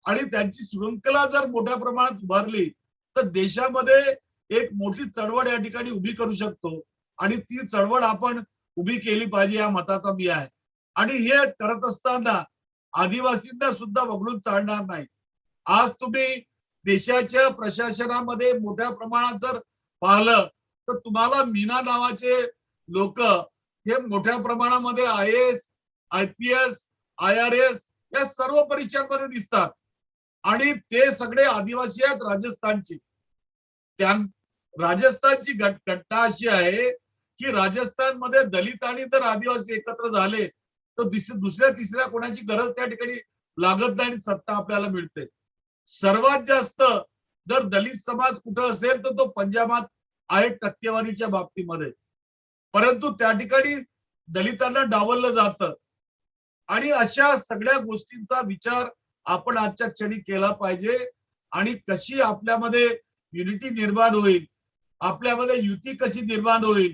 आणि त्यांची शृंखला जर मोठ्या प्रमाणात उभारली तर देशामध्ये एक मोठी चळवळ या ठिकाणी उभी करू शकतो आणि ती चळवळ आपण उभी केली पाहिजे या मताचा मी आहे. आणि हे करत असताना आदिवासींना सुद्धा वगळून चालणार नाही. आज तुम्ही देशाच्या प्रशासनामध्ये मोठ्या प्रमाणात जर पाहिलं तर तुम्हाला मीना नावाचे लोक हे मोठ्या प्रमाणामध्ये IAS, IPS, IRS या सर्व परीक्षांमध्ये दिसतात आणि ते सगळे आदिवासी आहेत राजस्थानची. राजस्थानची घटना अशी आहे की राजस्थान मध्ये दलित आणि जर आदिवासी एकत्र झाले तर दुसऱ्या तिसऱ्या कोणाची गरज त्या ठिकाणी लागत नाही, सत्ता आपल्याला मिळते. सर्वात जास्त जर दलित समाज कुठं असेल तर तो पंजाबात आहे टक्केवारीच्या बाबतीमध्ये, परंतु त्या ठिकाणी दलितांना डावललं जातं. आणि अशा सगळ्या गोष्टींचा विचार आपण आजच्या क्षणी केला पाहिजे आणि कशी आपल्यामध्ये युनिटी निर्माण होईल, आपल्यामध्ये युती कशी निर्माण होईल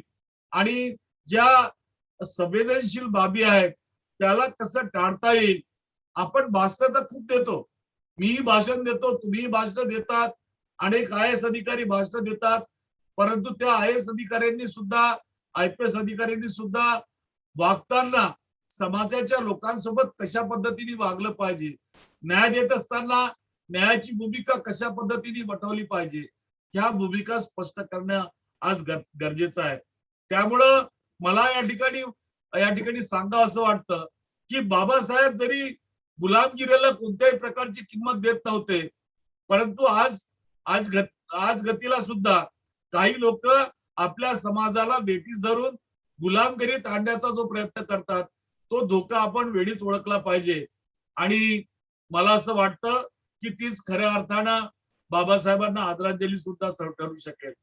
आणि ज्या संवेदनशील बाबी आहेत त्याला कसं टाळता येईल. आपण भाषण तर खूप देतो, मीही भाषण देतो, तुम्हीही भाषण देतात, अनेक IAS अधिकारी भाषण देतात, परंतु त्या IAS अधिकाऱ्यांनी सुद्धा, IPS अधिकाऱ्यांनी सुद्धा वागताना समाजाच्या लोकांसोबत कशा पद्धतीने वागलं पाहिजे, न्याय देत असताना न्यायाची भूमिका कशा पद्धतीने वठवली पाहिजे, ह्या भूमिका स्पष्ट करणं आज गरजेचं आहे. त्यामुळं मला या ठिकाणी सांगावं असं वाटतं की बाबासाहेब जरी गुलामगिरीला कोणत्याही प्रकारची किंमत देत नव्हते, परंतु आज गतीला सुद्धा काही लोक आपल्या समाजाला बेटीस धरून गुलामगिरीत आणण्याचा जो प्रयत्न करतात तो धोका आपण वेळीच ओळखला पाहिजे. आणि मला असं वाटतं की तीच खऱ्या अर्थानं बाबासाहेबांना आदरांजली सुद्धा ठरू शकेल.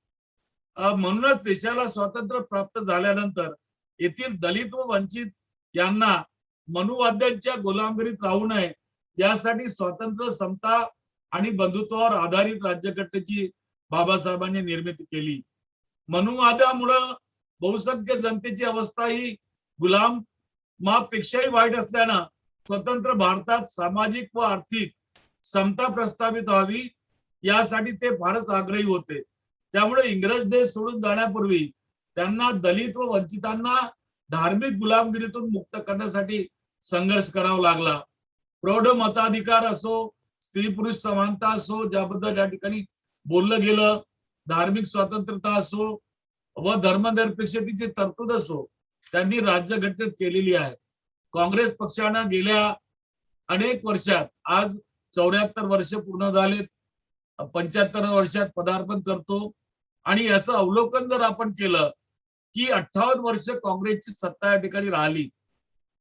म्हणूनच देशाला स्वातंत्र्य प्राप्त झाल्यानंतर येथील दलित व वंचित यांना मनुवाद्यांच्या गुलामगिरीत राहू नये यासाठी स्वातंत्र्य, समता आणि बंधुत्वावर आधारित राज्यघटनेची बाबासाहेबांनी निर्मिती केली. मनुवादामुळं बहुसंख्य जनतेची अवस्था ही गुलामापेक्षाही वाईट असल्यानं स्वतंत्र भारतात सामाजिक व आर्थिक समता प्रस्थापित व्हावी यासाठी ते फारच आग्रही होते. त्यामुळे इंग्रज देश सोडून जाण्यापूर्वी त्यांना दलित व वंचितांना धार्मिक गुलामगिरीतून मुक्त करण्यासाठी संघर्ष करावा लागला. प्रौढ मताधिकार असो, स्त्री पुरुष समानता असो, ज्याबद्दल या ठिकाणी बोललं गेलं, धार्मिक स्वतंत्रता असो व धर्मनिरपेक्षतेची तरतूद असो, त्यांनी राज्यघटनेत केलेली आहे. काँग्रेस पक्षानं गेल्या अनेक वर्षात, आज 74 वर्ष पूर्ण झालेत, 75 वर्षात पदार्पण करतो आणि याचं अवलोकन जर आपण केलं की 58 वर्ष काँग्रेसची सत्ता या ठिकाणी राहिली.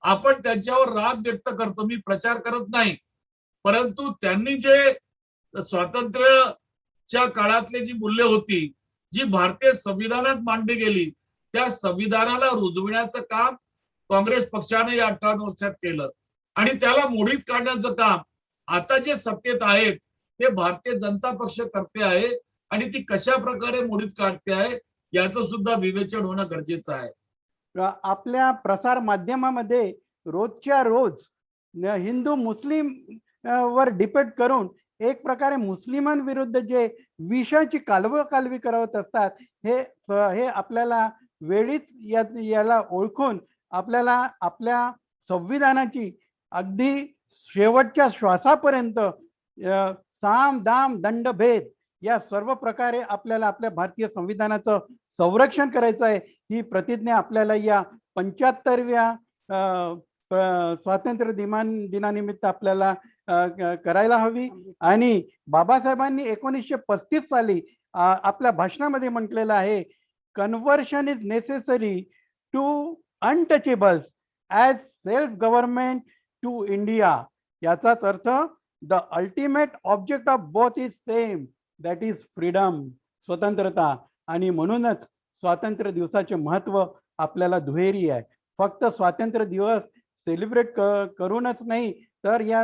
आपण त्यांच्यावर राग व्यक्त करतो, मी प्रचार करत नाही, परंतु त्यांनी जे स्वातंत्र्याच्या काळातली जी मूल्य होती, जी भारतीय संविधानात मांडली गेली, त्या संविधानाला रुजविण्याचं काम काँग्रेस पक्षाने या 58 वर्षात केलं आणि त्याला मोडीत काढण्याचं काम आता जे सत्तेत आहेत ते भारतीय जनता पक्ष करते आहे आणि ती कशा प्रकारे मोडीत काढते आहे याचं सुद्धा विवेचन होणं गरजेचं आहे. आपल्या प्रसार माध्यमामध्ये रोजच्या रोज हिंदू मुस्लिम वर डिपेंड करून एक प्रकारे मुस्लिमांविरुद्ध जे विषाची कालवी करत असतात, हे आपल्याला वेळीच याला ओळखून आपल्याला आपल्या संविधानाची अगदी शेवटच्या श्वासापर्यंत साम दाम दंड भेद या सर्व प्रकारे आपल्याला आपल्या भारतीय संविधानाचं संरक्षण करायचं आहे. ही प्रतिज्ञा आपल्याला या 75व्या स्वातंत्र्य दिनानिमित्त आपल्याला करायला हवी. आणि बाबासाहेबांनी 1935 साली आपल्या भाषणामध्ये म्हटलेलं आहे, conversion is necessary to untouchables as self government to India. याचाच अर्थ the ultimate object of both is same, that is freedom, स्वतंत्रता. आणि म्हणूनच स्वातंत्र्य दिवसाचे महत्व आपल्याला दुहेरी आहे. फक्त स्वातंत्र्य दिवस सेलिब्रेट करूनच नाही, तर या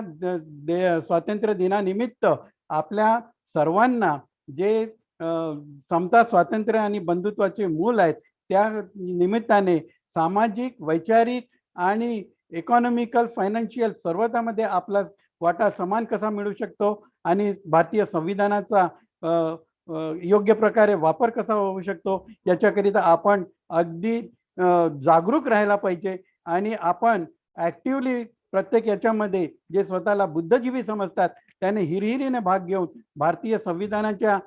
स्वातंत्र्य दिनानिमित्त आपल्या सर्वांना जे समता, स्वातंत्र्य आणि बंधुत्वाचे मूल आहेत, त्या निमित्ताने सामाजिक, वैचारिक आणि इकॉनॉमिकल, फायनान्शियल सर्वतामध्ये आपला वाटा समान कसा मिळू शकतो आणि भारतीय संविधानाचा योग्य प्रकारे वापर कसा होऊ शकतो याच्याकरिता आपण अगदी जागरूक राहायला पाहिजे. आणि आपण ऍक्टिव्हली प्रत्येक याच्यामध्ये जे स्वतःला बुद्धिजीवी समजतात त्याने हिरहिरीने भाग घेऊन भारतीय संविधानाच्या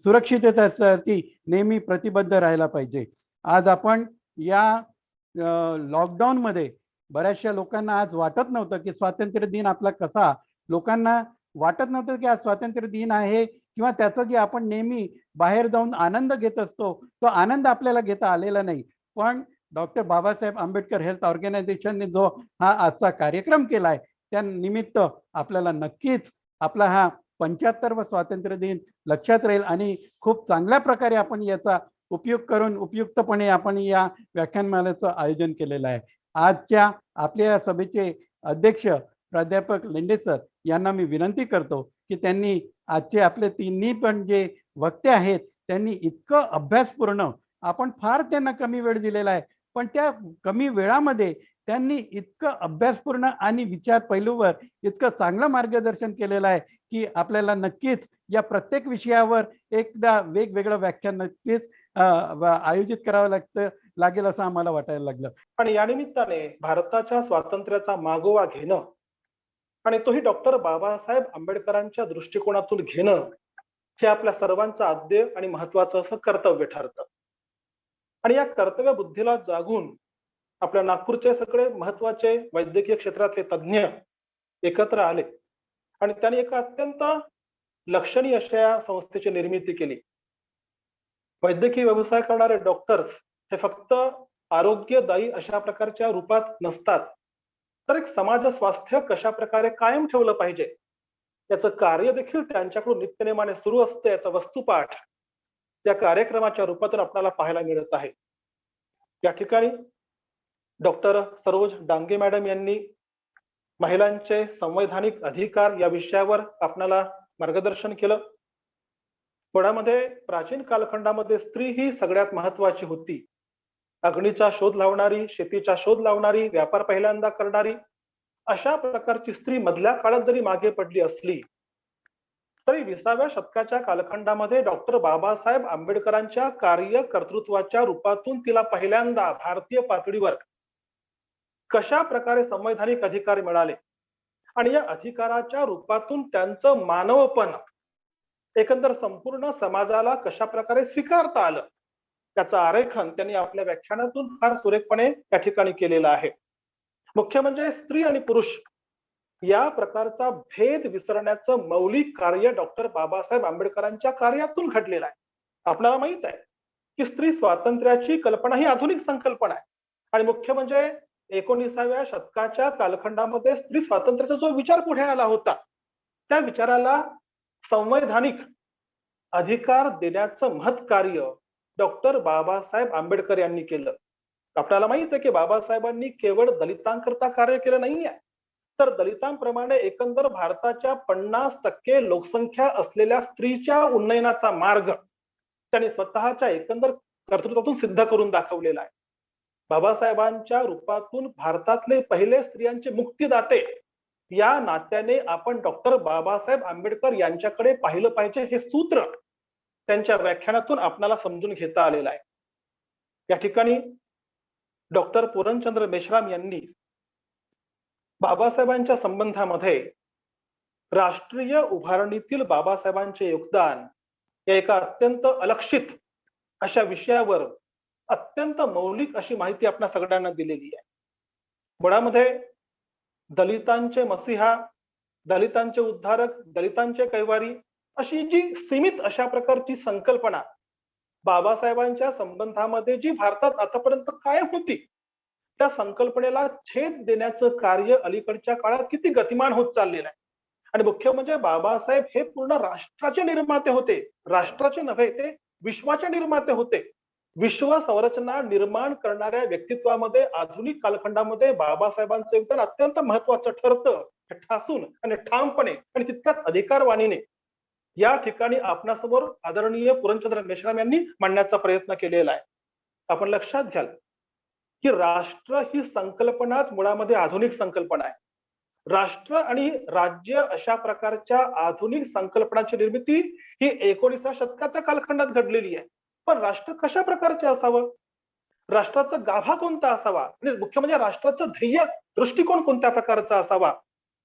सुरक्षिततेसाठी नेहमी प्रतिबद्ध राहायला पाहिजे. आज आपण या लॉकडाऊनमध्ये बऱ्याचशा लोकांना आज वाटत नव्हतं की स्वातंत्र्य दिन आपला कसा, लोकांना वाटत नव्हतं की आज स्वातंत्र्य दिन आहे किंवा त्याचा जे आपण नेहमी बाहेर जाऊन आनंद घेत असतो तो आनंद आपल्याला घेता आलेला नाही. पण डॉक्टर बाबासाहेब आंबेडकर हेल्थ ऑर्गनायझेशनने जो हा आजचा कार्यक्रम केलाय त्या निमित्त आपल्याला नक्कीच आपला हा 75वा स्वातंत्र्य दिन लक्षात राहील आणि खूप चांगल्या प्रकारे आपण याचा उपयोग करून उपयुक्तपणे आपण या व्याख्यानमालेचं आयोजन केलेलं आहे. आजच्या आपल्या सभेचे अध्यक्ष प्राध्यापक लेंडे सर यांना मी विनंती करतो की त्यांनी आजचे आपले तिन्ही पण जे वक्ते आहेत त्यांनी इतकं अभ्यासपूर्ण, आपण फार त्यांना कमी वेळ दिलेला आहे, पण त्या कमी वेळामध्ये त्यांनी इतकं अभ्यासपूर्ण आणि विचार पैलूवर इतकं चांगलं मार्गदर्शन केलेलं आहे की आपल्याला नक्कीच या प्रत्येक विषयावर एकदा वेगवेगळं व्याख्यान नक्कीच आयोजित करावं लागेल असं आम्हाला वाटायला लागलं. आणि या निमित्ताने भारताच्या स्वातंत्र्याचा मागोवा घेणं आणि तोही डॉक्टर बाबासाहेब आंबेडकरांच्या दृष्टिकोनातून घेणं हे आपल्या सर्वांचं आद्य आणि महत्वाचं असं कर्तव्य ठरतं. आणि या कर्तव्य बुद्धीला जागून आपल्या नागपूरचे सगळे महत्वाचे वैद्यकीय क्षेत्रातले तज्ज्ञ एकत्र आले आणि त्यांनी एका अत्यंत लक्षणीय अशा या संस्थेची निर्मिती केली. वैद्यकीय व्यवसाय करणारे डॉक्टर्स हे फक्त आरोग्यदायी अशा प्रकारच्या रूपात नसतात, तर एक समाज स्वास्थ्य कशा प्रकारे कायम ठेवलं पाहिजे याचं कार्य देखील त्यांच्याकडून नित्यनेमाने सुरू असतं. याचा वस्तुपाठ या कार्यक्रमाच्या रूपातून आपल्याला पाहायला मिळत आहे. या ठिकाणी डॉक्टर सरोज डांगे मॅडम यांनी महिलांचे संवैधानिक अधिकार या विषयावर आपल्याला मार्गदर्शन केलं. मुळामध्ये प्राचीन कालखंडामध्ये स्त्री ही सगळ्यात महत्वाची होती. अग्नीचा शोध लावणारी, शेतीचा शोध लावणारी, व्यापार पहिल्यांदा करणारी अशा प्रकारची स्त्री मधल्या काळात जरी मागे पडली असली तरी 20व्या शतकाच्या कालखंडामध्ये डॉक्टर बाबासाहेब आंबेडकरांच्या कार्यकर्तृत्वाच्या रूपातून तिला पहिल्यांदा भारतीय पातळीवर कशा प्रकारे संवैधानिक अधिकार मिळाले आणि या अधिकाराच्या रूपातून त्यांचं मानवपण एकंदर संपूर्ण समाजाला कशा प्रकारे स्वीकारता आलं त्याचं आरेखन त्यांनी आपल्या व्याख्यानातून फार सुरेखपणे या ठिकाणी केलेलं आहे. मुख्य म्हणजे स्त्री आणि पुरुष या प्रकारचा भेद विसरण्याचं मौलिक कार्य डॉक्टर बाबासाहेब आंबेडकरांच्या कार्यातून घडलेलं आहे. आपल्याला माहित आहे की स्त्री स्वातंत्र्याची कल्पना ही आधुनिक संकल्पना आहे आणि मुख्य म्हणजे 19व्या शतकाच्या कालखंडामध्ये स्त्री स्वातंत्र्याचा जो विचार पुढे आला होता त्या विचाराला संवैधानिक अधिकार देण्याचं महत् कार्य डॉक्टर बाबासाहेब आंबेडकर यांनी केलं. आपल्याला माहित आहे की बाबासाहेबांनी केवळ दलितांकरता कार्य केलं नाहीये, तर दलितांप्रमाणे एकंदर भारताच्या 50% लोकसंख्या असलेल्या स्त्रीच्या उन्नयनाचा मार्ग त्यांनी स्वतःच्या एकंदर कर्तृत्वातून सिद्ध करून दाखवलेला आहे. बाबासाहेबांच्या रूपातून भारतातले पहिले स्त्रियांचे मुक्तिदाते या नात्याने आपण डॉक्टर बाबासाहेब आंबेडकर यांच्याकडे पाहिलं पाहिजे हे सूत्र त्यांच्या व्याख्यानातून आपल्याला समजून घेता आलेलं आहे. या ठिकाणी डॉक्टर पूर्णचंद्र मेश्राम यांनी बाबासाहेबांच्या संबंधामध्ये राष्ट्रीय उभारणीतील बाबासाहेबांचे योगदान या एका अत्यंत अलक्षित अशा विषयावर अत्यंत मौलिक अशी माहिती आपल्या सगळ्यांना दिलेली आहे. मुळामध्ये दलितांचे मसीहा, दलितांचे उद्धारक, दलितांचे कैवारी अशी जी सीमित अशा प्रकारची संकल्पना बाबासाहेबांच्या संबंधामध्ये जी भारतात आतापर्यंत कायम होती त्या संकल्पनेला छेद देण्याचं कार्य अलीकडच्या काळात किती गतिमान होत चाललेलं आहे. आणि मुख्य म्हणजे बाबासाहेब हे पूर्ण राष्ट्राचे निर्माते होते. राष्ट्राचे नव्हे, ते विश्वाचे निर्माते होते. विश्व संरचना निर्माण करणाऱ्या व्यक्तित्वामध्ये आधुनिक कालखंडामध्ये बाबासाहेबांचं योगदान अत्यंत महत्वाचं ठरतं. ठासून आणि ठामपणे आणि तितक्याच अधिकारवाणीने या ठिकाणी आपणासमोर आदरणीय पूर्णचंद्र मेश्राम यांनी मांडण्याचा प्रयत्न केलेला आहे. आपण लक्षात घ्याल की राष्ट्र ही संकल्पनाच मुळामध्ये आधुनिक संकल्पना आहे. राष्ट्र आणि राज्य अशा प्रकारच्या आधुनिक संकल्पनाची निर्मिती ही 19व्या शतकाच्या कालखंडात घडलेली आहे. पण राष्ट्र कशा प्रकारचे असावं, राष्ट्राचा गाभा कोणता असावा आणि मुख्य म्हणजे राष्ट्राचं ध्येय दृष्टिकोन कोणत्या प्रकारचा असावा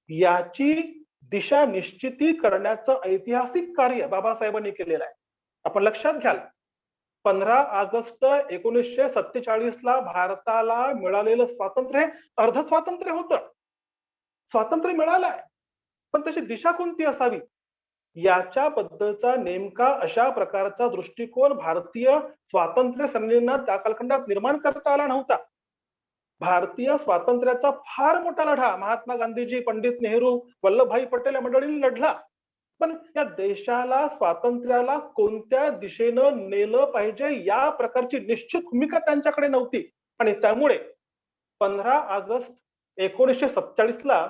याची दिशा निश्चिती करण्याचं ऐतिहासिक कार्य बाबासाहेबांनी केलेलं आहे. आपण लक्षात घ्याल 15 ऑगस्ट 1947 ला भारताला मिळालेलं स्वातंत्र्य हे अर्ध स्वातंत्र्य होतं. स्वातंत्र्य मिळालंय पण त्याची दिशा कोणती असावी याच्याबद्दलचा नेमका अशा प्रकारचा दृष्टिकोन भारतीय स्वातंत्र्य सेनानींना त्या कालखंडात निर्माण करता आला नव्हता. भारतीय स्वातंत्र्याचा फार मोठा लढा महात्मा गांधीजी, पंडित नेहरू, वल्लभभाई पटेल या मंडळींनी लढला. पण या देशाला स्वातंत्र्याला कोणत्या दिशेनं नेलं पाहिजे या प्रकारची निश्चित भूमिका त्यांच्याकडे नव्हती. आणि त्यामुळे 15 ऑगस्ट 1947 ला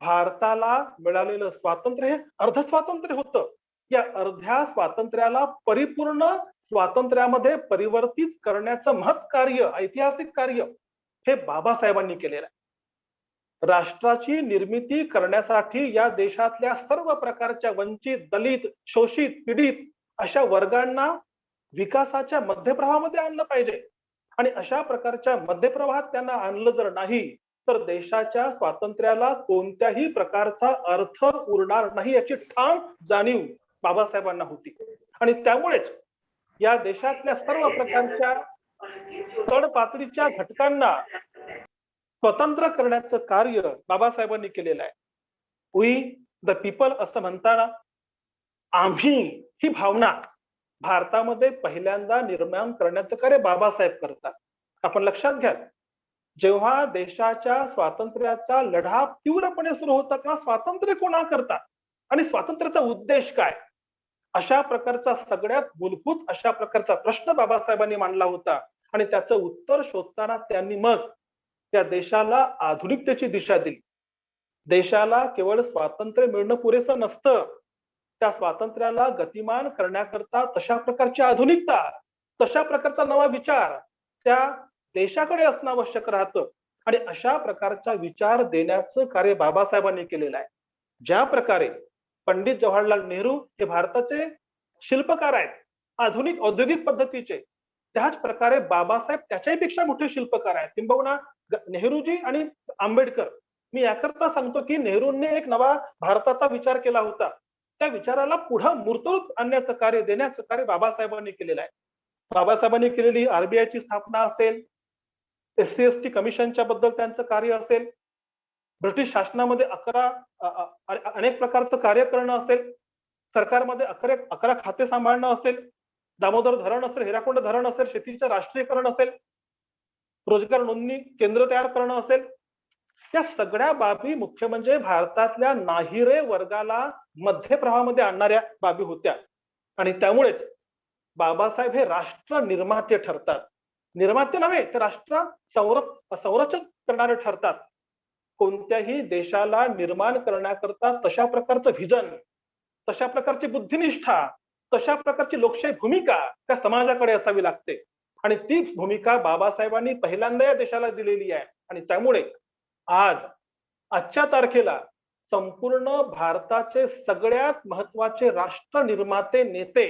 भारताला मिळालेलं स्वातंत्र्य हे अर्ध स्वातंत्र्य होतं. या अर्ध्या स्वातंत्र्याला परिपूर्ण स्वातंत्र्यामध्ये परिवर्तित करण्याचं महत् कार्य, ऐतिहासिक कार्य हे बाबासाहेबांनी केलेलं आहे. राष्ट्राची निर्मिती करण्यासाठी या देशातल्या सर्व प्रकारच्या वंचित, दलित, शोषित, पीडित अशा वर्गांना विकासाच्या मध्यप्रवाहामध्ये आणलं पाहिजे. आणि अशा प्रकारच्या मध्यप्रवाहात त्यांना आणलं जर नाही तर देशाच्या स्वातंत्र्याला कोणत्याही प्रकारचा अर्थ उरणार नाही याची ठाम जाणीव बाबासाहेबांना होती. आणि त्यामुळेच या देशातल्या सर्व प्रकारच्या तळ पातळीच्या घटकांना स्वतंत्र करण्याचं कार्य बाबासाहेबांनी केलेलं आहे. वी द पीपल असं म्हणताना आम्ही ही भावना भारतामध्ये पहिल्यांदा निर्माण करण्याचं कार्य बाबासाहेब करतात. आपण लक्षात घ्या, जेव्हा देशाच्या स्वातंत्र्याचा लढा तीव्रपणे सुरू होता तेव्हा स्वातंत्र्य कोणाकरता आणि स्वातंत्र्याचा उद्देश काय, अशा प्रकारचा सगळ्यात मूलभूत अशा प्रकारचा प्रश्न बाबासाहेबांनी मांडला होता. आणि त्याचं उत्तर शोधताना त्यांनी मग त्या देशाला आधुनिकतेची दिशा दिली. देशाला केवळ स्वातंत्र्य मिळणं पुरेसं नसतं, त्या स्वातंत्र्याला गतिमान करण्याकरता तशा प्रकारची आधुनिकता, तशा प्रकारचा नवा विचार त्या देशाकडे असणं आवश्यक राहतं. आणि अशा प्रकारचा विचार देण्याचं कार्य बाबासाहेबांनी केलेलं आहे. ज्या प्रकारे पंडित जवाहरलाल नेहरू हे भारताचे शिल्पकार आहेत, आधुनिक औद्योगिक पद्धतीचे, त्याच प्रकारे बाबासाहेब त्याच्याही पेक्षा मोठे शिल्पकार आहेत. किंबहुना नेहरूजी आणि आंबेडकर, मी याकरता सांगतो की नेहरूंनी एक नवा भारताचा विचार केला होता. त्या विचाराला पुढे मूर्तरूप आणण्याचं कार्य, देण्याचं कार्य बाबासाहेबांनी केलेलं आहे. बाबासाहेबांनी केलेली आरबीआयची स्थापना असेल, SC ST कमिशनच्या बद्दल त्यांचं कार्य असेल, ब्रिटिश शासनामध्ये अनेक प्रकारचं कार्य करणं असेल, सरकारमध्ये 11 खाते सांभाळणं असेल, दामोदर धरण असेल, हिराकुंड धरण असेल, शेतीचं राष्ट्रीयकरण असेल, रोजगार नोंदणी केंद्र तयार करणं असेल, त्या सगळ्या बाबी मुख्य म्हणजे भारतातल्या नाहिरे वर्गाला मध्य प्रवाहामध्ये आणणाऱ्या बाबी होत्या. आणि त्यामुळेच बाबासाहेब हे राष्ट्र निर्माते ठरतात. निर्माते नव्हे, ते राष्ट्र संरक्षण करणारे ठरतात. कोणत्याही देशाला निर्माण करण्याकरता तशा प्रकारचं व्हिजन, तशा प्रकारची बुद्धिनिष्ठा, तशा प्रकारची लोकशाही भूमिका त्या समाजाकडे असावी लागते. आणि ती भूमिका बाबासाहेबांनी पहिल्यांदा या देशाला दिलेली आहे. आणि त्यामुळे आजच्या तारखेला संपूर्ण भारताचे सगळ्यात महत्वाचे राष्ट्र निर्माते नेते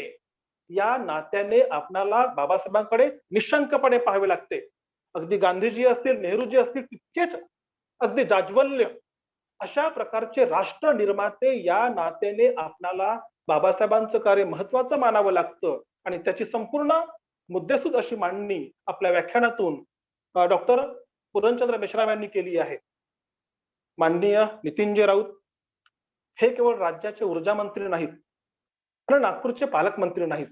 या नात्याने आपणाला बाबासाहेबांकडे निशंकपणे पाहावे लागते. अगदी गांधीजी असतील, नेहरूजी असतील, तितकेच अगदी जाज्वल्य अशा प्रकारचे राष्ट्र निर्माते या नात्याने आपणाला बाबासाहेबांचं कार्य महत्वाचं मानावं लागतं. आणि त्याची संपूर्ण मुद्देसूद अशी मांडणी आपल्या व्याख्यानातून डॉक्टर पूर्णचंद्र मेश्राम यांनी केली आहे. माननीय नितीनजी राऊत हे केवळ राज्याचे ऊर्जा मंत्री नाहीत आणि नागपूरचे पालकमंत्री नाहीत,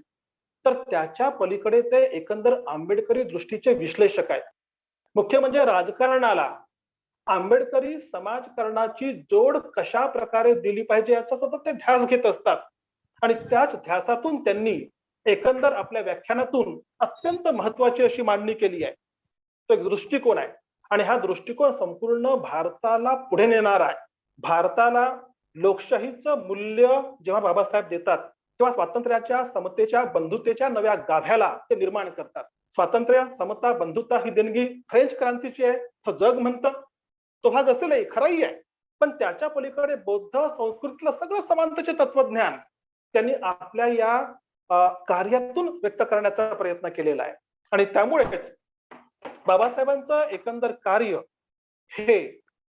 तर त्याच्या पलीकडे ते एकंदर आंबेडकरी दृष्टीचे विश्लेषक आहेत. मुख्य म्हणजे राजकारणाला आंबेडकरी समाजकारणाची जोड कशा प्रकारे दिली पाहिजे याचा सतत ते ध्यास घेत असतात. आणि त्याच ध्यासातून त्यांनी एकंदर आपल्या व्याख्यानातून अत्यंत महत्वाची अशी मांडणी केली आहे. तो एक दृष्टिकोन आहे आणि हा दृष्टिकोन संपूर्ण भारताला पुढे नेणार आहे. भारताला लोकशाहीचं मूल्य जेव्हा बाबासाहेब देतात तेव्हा स्वातंत्र्याच्या, समतेच्या, बंधुतेच्या नव्या गाभ्याला ते निर्माण करतात. स्वातंत्र्य, समता, बंधुता ही देणगी फ्रेंच क्रांतीची आहे असं जग म्हणतं. तो भाग असेलही, खराही आहे, पण त्याच्या पलीकडे बौद्ध संस्कृतीतलं सगळं समानतेचे तत्वज्ञान त्यांनी आपल्या या कार्यातून व्यक्त करण्याचा प्रयत्न केलेला आहे. आणि त्यामुळेच बाबासाहेबांचं एकंदर कार्य हे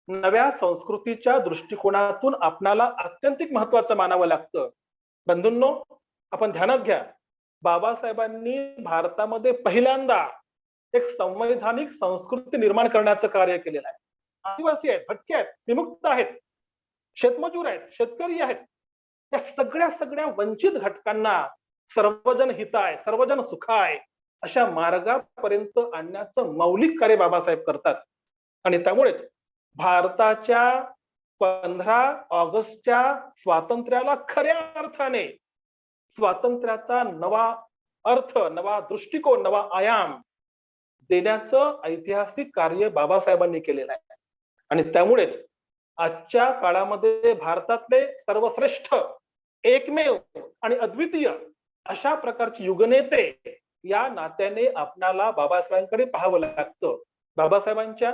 नव्या संस्कृतीच्या दृष्टिकोनातून आपणाला अत्यंतिक महत्वाचं मानावं लागतं. बंधूंनो, आपण ध्यानात घ्या, बाबासाहेबांनी भारतामध्ये पहिल्यांदा एक संवैधानिक संस्कृती निर्माण करण्याचं कार्य केलेलं आहे. आदिवासी आहेत, भटके आहेत, विमुक्त आहेत, शेतमजूर आहेत, शेतकरी आहेत, या सगळ्या वंचित घटकांना सर्वजन हिताय, सर्वजन सुखाय अशा मार्गापर्यंत आणण्याचं मौलिक कार्य बाबासाहेब करतात. आणि त्यामुळेच भारताच्या 15 ऑगस्टच्या स्वातंत्र्याला खऱ्या अर्थाने स्वातंत्र्याचा नवा अर्थ, नवा दृष्टिकोन, नवा आयाम देण्याचं ऐतिहासिक कार्य बाबासाहेबांनी केलेलं आहे. आणि त्यामुळेच आजच्या काळामध्ये भारतातले सर्वश्रेष्ठ, एकमेव आणि अद्वितीय अशा प्रकारचे युगनेते या नात्याने आपणाला बाबासाहेबांकडे पाहावं लागतं. बाबासाहेबांच्या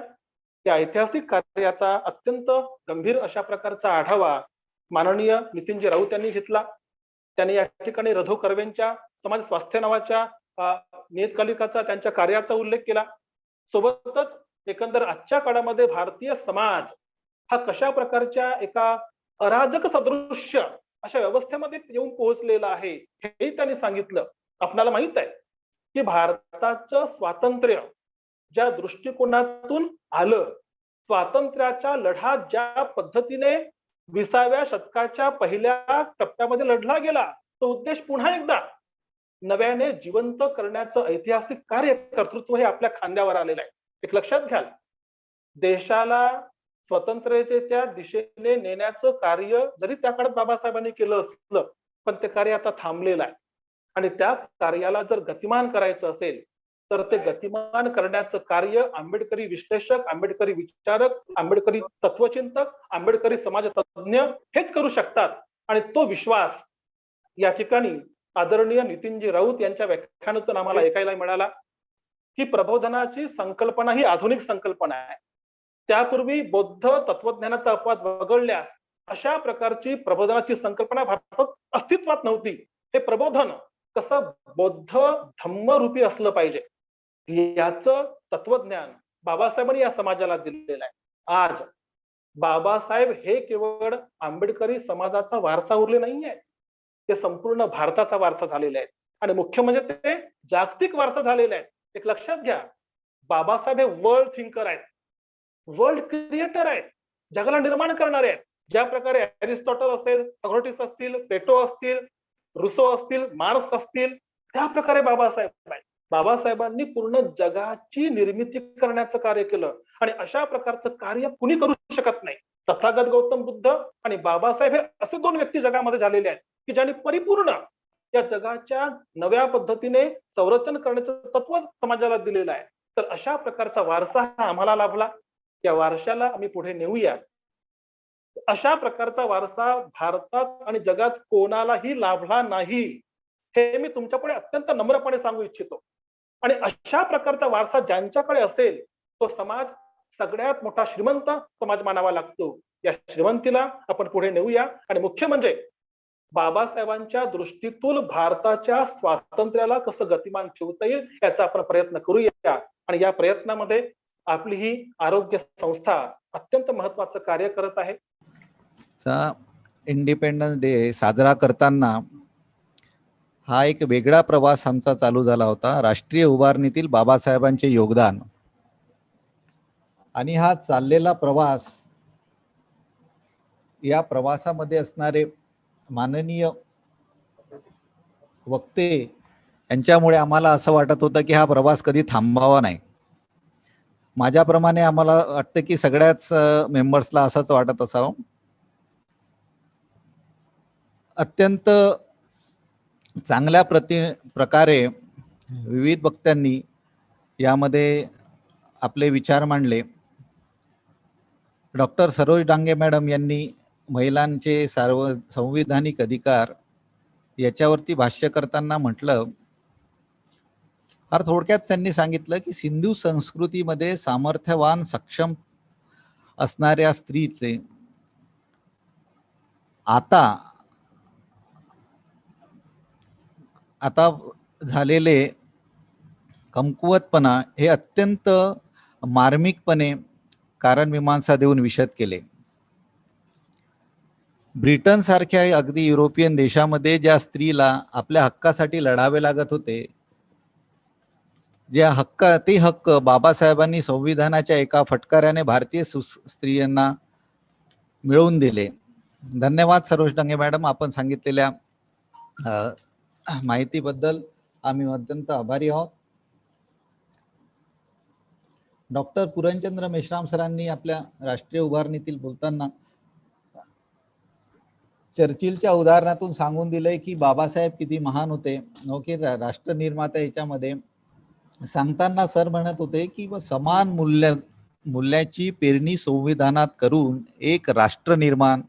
त्या ऐतिहासिक कार्याचा अत्यंत गंभीर अशा प्रकारचा आढावा माननीय नितीनजी राऊत यांनी घेतला. त्यांनी या ठिकाणी रधो कर्वेंच्या समाज स्वास्थ्य नावाच्या नियतकालिकाचा, त्यांच्या कार्याचा उल्लेख केला. सोबतच एकंदर आजच्या काळामध्ये भारतीय समाज हा कशा प्रकारच्या एका अराजक सदृश्य अशा व्यवस्थेमध्ये येऊन पोहोचलेला आहे हेही त्यांनी सांगितलं. आपल्याला माहित आहे की भारताचं स्वातंत्र्य ज्या दृष्टिकोनातून आलं स्वातंत्र्याचा लढा ज्या पद्धतीने 20व्या शतकाच्या पहिल्या टप्प्यामध्ये लढला गेला, तो उद्देश पुन्हा एकदा नव्याने जिवंत करण्याचं ऐतिहासिक कार्य कर्तृत्व हे आपल्या खांद्यावर आलेलं आहे. एक लक्षात घ्याल, देशाला स्वतंत्रतेच्या दिशेने नेण्याचं कार्य जरी त्या काळात बाबासाहेबांनी केलं असलं, पण ते कार्य आता थांबलेलं आहे. आणि त्या कार्याला जर गतिमान करायचं असेल तर ते गतिमान करण्याचं कार्य आंबेडकरी विश्लेषक, आंबेडकरी विचारक, आंबेडकरी तत्वचिंतक, आंबेडकरी समाज तज्ञ हेच करू शकतात. आणि तो विश्वास या ठिकाणी आदरणीय नितीनजी राऊत यांच्या व्याख्यानातून आम्हाला ऐकायला मिळाला की प्रबोधनाची संकल्पना ही आधुनिक संकल्पना आहे. त्यापूर्वी बौद्ध तत्वज्ञानाचा अपवाद वगळल्यास अशा प्रकारची प्रबोधनाची संकल्पना भारतात अस्तित्वात नव्हती. हे प्रबोधन कसं बौद्ध धम्म रूपी असलं पाहिजे याचं तत्वज्ञान बाबासाहेबांनी या समाजाला दिलेलं आहे. आज बाबासाहेब हे केवळ आंबेडकरी समाजाचा वारसा उरले नाहीये, ते संपूर्ण भारताचा वारसा झालेला आहे. आणि मुख्य म्हणजे ते जागतिक वारसा झालेला आहे. एक लक्षात घ्या, बाबासाहेब हे वर्ल्ड थिंकर आहेत, वर्ल्ड क्रिएटर आहेत, जगाला निर्माण करणारे आहेत. ज्या प्रकारे अरिस्टॉटल असेल, सॉक्रेटिस असतील, प्लेटो असतील, रुसो असतील, मार्क्स असतील, त्या प्रकारे बाबासाहेब आहेत. बाबासाहेबांनी पूर्ण जगाची निर्मिती करण्याचं कार्य केलं आणि अशा प्रकारचं कार्य कुणी करू शकत नाही. तथागत गौतम बुद्ध आणि बाबासाहेब हे असे दोन व्यक्ती जगामध्ये झालेले आहेत की ज्यांनी परिपूर्ण या जगाच्या नव्या पद्धतीने संरचना करण्याचं तत्व समाजाला दिलेलं आहे. तर अशा प्रकारचा वारसा हा आम्हाला लाभला. या वारशाला आम्ही पुढे नेऊया. अशा प्रकारचा वारसा भारतात आणि जगात कोणालाही लाभला नाही, हे मी तुमच्यापुढे अत्यंत नम्रपणे सांगू इच्छितो. आणि अशा प्रकारचा वारसा ज्यांच्याकडे असेल तो समाज सगळ्यात मोठा श्रीमंत समाज मानावा लागतो. या श्रीमंतीला आपण पुढे नेऊया. आणि मुख्य म्हणजे बाबासाहेबांच्या दृष्टीतून भारताच्या स्वातंत्र्याला कसं गतिमान ठेवता येईल याचा आपण प्रयत्न करूया. आणि या प्रयत्नामध्ये आपली ही आरोग्य संस्था अत्यंत महत्वाचं कार्य करत आहे. इंडिपेंडन्स डे साजरा करताना हा एक वेगळा प्रवास आमचा चालू झाला होता, राष्ट्रीय उभारणीतील बाबासाहेबांचे योगदान. आणि हा चाललेला प्रवास, या प्रवासामध्ये असणारे माननीय वक्ते यांच्यामुळे आम्हाला असं वाटत होतं की हा प्रवास कधी थांबावा नाही. माझ्याप्रमाणे आम्हाला वाटतं की सगळ्याच मेंबर्सला असंच वाटत असावं. अत्यंत चांगल्या प्रकारे विविध वक्त्यांनी यामध्ये आपले विचार मांडले. डॉक्टर सरोज डांगे मॅडम यांनी महिलांचे संविधानिक अधिकार याच्यावरती भाष्य करताना म्हटलं, फार थोडक्यात त्यांनी सांगितलं की सिंधू संस्कृतीमध्ये सामर्थ्यवान सक्षम असणाऱ्या स्त्रीचे आता झालेले कमकुवतपणा हे अत्यंत मार्मिकपणे कारणमीमांसा देऊन विशद केले. ब्रिटन सारख्या अगदी युरोपियन देशामध्ये ज्या स्त्रीला आपल्या हक्कासाठी लढावे लागत होते, ते हक्क बाबासाहेबांनी संविधानाच्या एका फटकाऱ्याने भारतीय स्त्रियांना मिळवून दिले. धन्यवाद सरोज डांगे मॅडम, आपण सांगितलेल्या माहितीबद्दल आम्ही अत्यंत आभारी आहोत. डॉक्टर पुरणचंद्र मेश्राम सरांनी आपल्या राष्ट्रीय उभारणीतील बोलताना चर्चिलच्या उदाहरणातून सांगून दिलंय की बाबासाहेब किती महान होते. की राष्ट्र निर्माता याच्यामध्ये सांगताना सर म्हणत होते की समान मूल्याची पेरणी संविधानात करून एक राष्ट्र निर्माण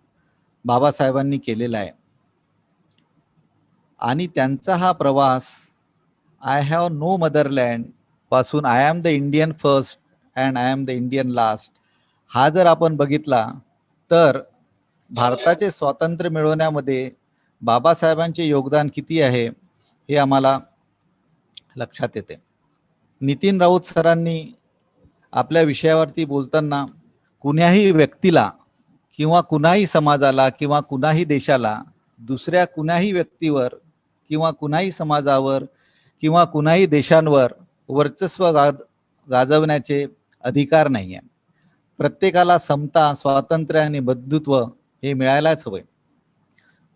बाबासाहेबांनी केलेला आहे. आणि त्यांचा हा प्रवास आय हॅव नो मदरलँड पासून I am the Indian first and I am the Indian last हा जर आपण बघितला तर भारताचे स्वातंत्र्य मिळवण्यामध्ये बाबासाहेबांचे योगदान किती आहे हे आम्हाला लक्षात येते. नितीन राऊत सरांनी आपल्या विषयावरती बोलताना कुणाही व्यक्तीला किंवा कुणाही समाजाला किंवा कुणाही देशाला दुसऱ्या कुणाही व्यक्तीवर किंवा कुणाही समाजावर किंवा कुणाही देशांवर वर्चस्व गाजवण्याचे अधिकार नाही आहे. प्रत्येकाला समता, स्वातंत्र्य आणि बंधुत्व हे मिळायलाच हवंय.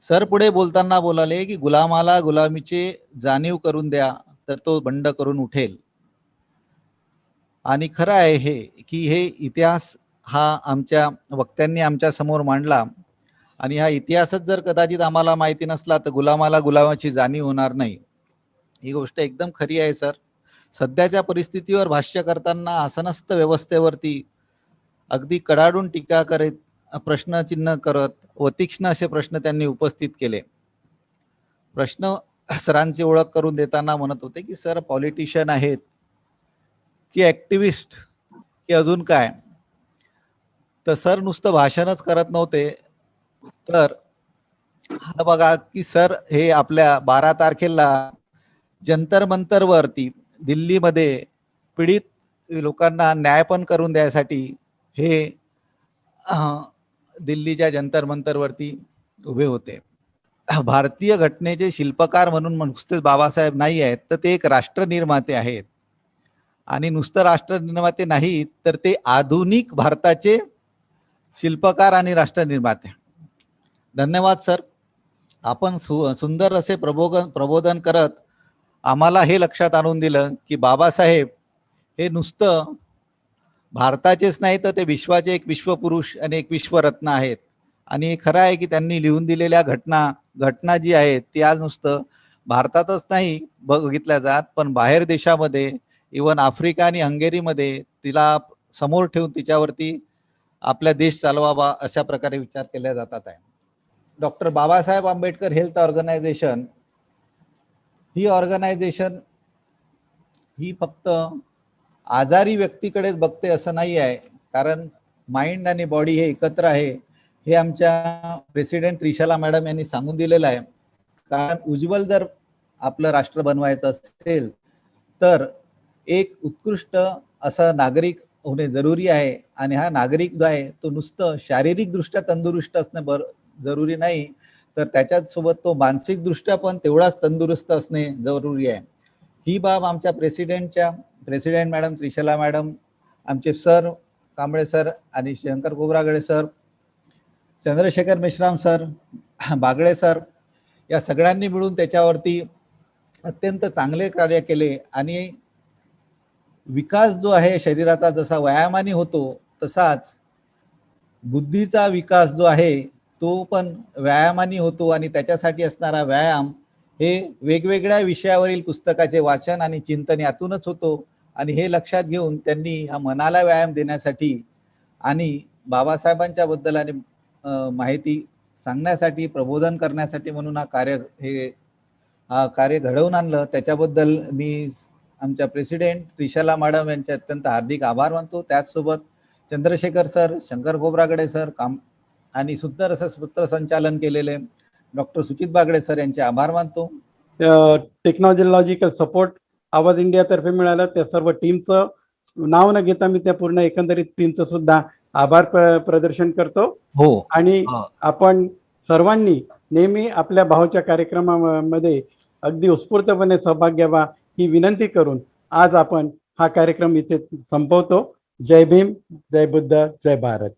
सर पुढे बोलताना बोलाले की गुलामाला गुलामीची जाणीव करून द्या तर तो बंड करून उठेल. आणि खरं आहे हे की हे इतिहास हा आमच्या वक्त्यांनी आमच्या समोर मांडला आणि हा इतिहासच जर कदाचित आम्हाला माहिती नसला तर गुलामाला गुलामाची जाणीव होणार नाही. ही गोष्ट एकदम खरी आहे सर. सध्याच्या परिस्थितीवर भाष्य करताना आसनस्थ व्यवस्थेवरती अगदी कडाडून टीका करत, प्रश्नचिन्ह करत व तीक्ष्ण असे प्रश्न त्यांनी उपस्थित केले. प्रश्न सरांची ओळख करून देताना म्हणत होते की सर पॉलिटिशियन आहेत की ऍक्टिव्हिस्ट की अजून काय. तर सर नुसतं भाषणच करत नव्हते, तर हा बघा की सर हे आपल्या 12 तारखेला जंतर मंतरवरती दिल्लीमध्ये पीडित लोकांना न्याय पण करून द्यायसाठी हे दिल्लीच्या जंतर मंतरवरती उभे होते. भारतीय घटनेचे शिल्पकार म्हणून नुसतेच बाबासाहेब नाही आहेत, तर ते एक राष्ट्रनिर्माते आहेत. आणि नुसतं राष्ट्रनिर्माते नाहीत तर ते आधुनिक भारताचे शिल्पकार आणि राष्ट्रनिर्माते. धन्यवाद सर. आपण सुंदर असे प्रबोधन करत आम्हाला हे लक्षात आणून दिलं की बाबासाहेब हे नुसतं भारताचेच नाही तर ते विश्वाचे एक विश्वपुरुष आणि एक विश्वरत्न आहेत. आणि हे खरं आहे की त्यांनी लिहून दिलेल्या घटना जी आहेत ती आज नुसतं भारतातच नाही बघितल्या जात, पण बाहेर देशामध्ये इवन आफ्रिका आणि हंगेरीमध्ये तिला समोर ठेवून तिच्यावरती आपला देश चालवावा अशा प्रकारे विचार केले जातात आहे. Doctor Babasaheb Ambedkar health organization ही ऑर्गनायझेशन ही फक्त आजारी व्यक्तीकडेच बघते असं नाही आहे, कारण माइंड आणि बॉडी हे एकत्र आहे हे आमच्या प्रेसिडेंट त्रिशला मॅडम यांनी सांगून दिलेलं आहे. कारण उज्ज्वल जर आपलं राष्ट्र बनवायचं असेल तर एक उत्कृष्ट असा नागरिक होणे जरुरी आहे. आणि हा नागरिक जो आहे तो नुसतं शारीरिकदृष्ट्या तंदुरुस्त असणे जरुरी नाही, तर त्याच्यासोबत तो मानसिकदृष्ट्या पण तेवढाच तंदुरुस्त असणे जरुरी आहे. ही बाब आमच्या प्रेसिडेंट मॅडम त्रिशला मॅडम, आमचे सर कांबळे सर आणि Shankar Khobragade sir, Chandrashekhar Meshram sir, Bagde sir या सगळ्यांनी मिळून त्याच्यावरती अत्यंत चांगले कार्य केले. आणि विकास जो आहे शरीराचा जसा व्यायामाने होतो तसाच बुद्धीचा विकास जो आहे तो पण व्यायामाने होतो. आणि त्याच्यासाठी असणारा व्यायाम हे वेगवेगळ्या विषयावरील पुस्तकाचे वाचन आणि चिंतन यातूनच होतो. आणि हे लक्षात घेऊन त्यांनी हा मनाला व्यायाम देण्यासाठी आणि बाबासाहेबांच्या बद्दल आणि माहिती सांगण्यासाठी प्रबोधन करण्यासाठी म्हणून हा कार्य घडवून आणलं. त्याच्याबद्दल मी आमच्या प्रेसिडेंट त्रिशला मॅडम यांचे अत्यंत हार्दिक आभार मानतो. त्याचसोबत चंद्रशेखर सर, शंकर खोब्रागडे सर आणि सुंदर असं सूत्रसंचालन केलेले डॉक्टर सुचित बागडे सर यांचे आभार मानतो. टेक्नॉलॉजिकल सपोर्ट आवाज इंडिया तर्फे मिळाला त्या सर्व टीमचं नाव न घेता मी त्या पूर्ण एकंदरीत टीमचं सुद्धा आभार प्रदर्शन करतो. हो. आणि आपण सर्वांनी नेहमी आपल्या भावाच्या कार्यक्रमामध्ये अगदी उत्स्फूर्तपणे सहभाग घ्यावा ही विनंती करून आज आपण हा कार्यक्रम इथे संपवतो. जय भीम, जय बुद्ध, जय भारत.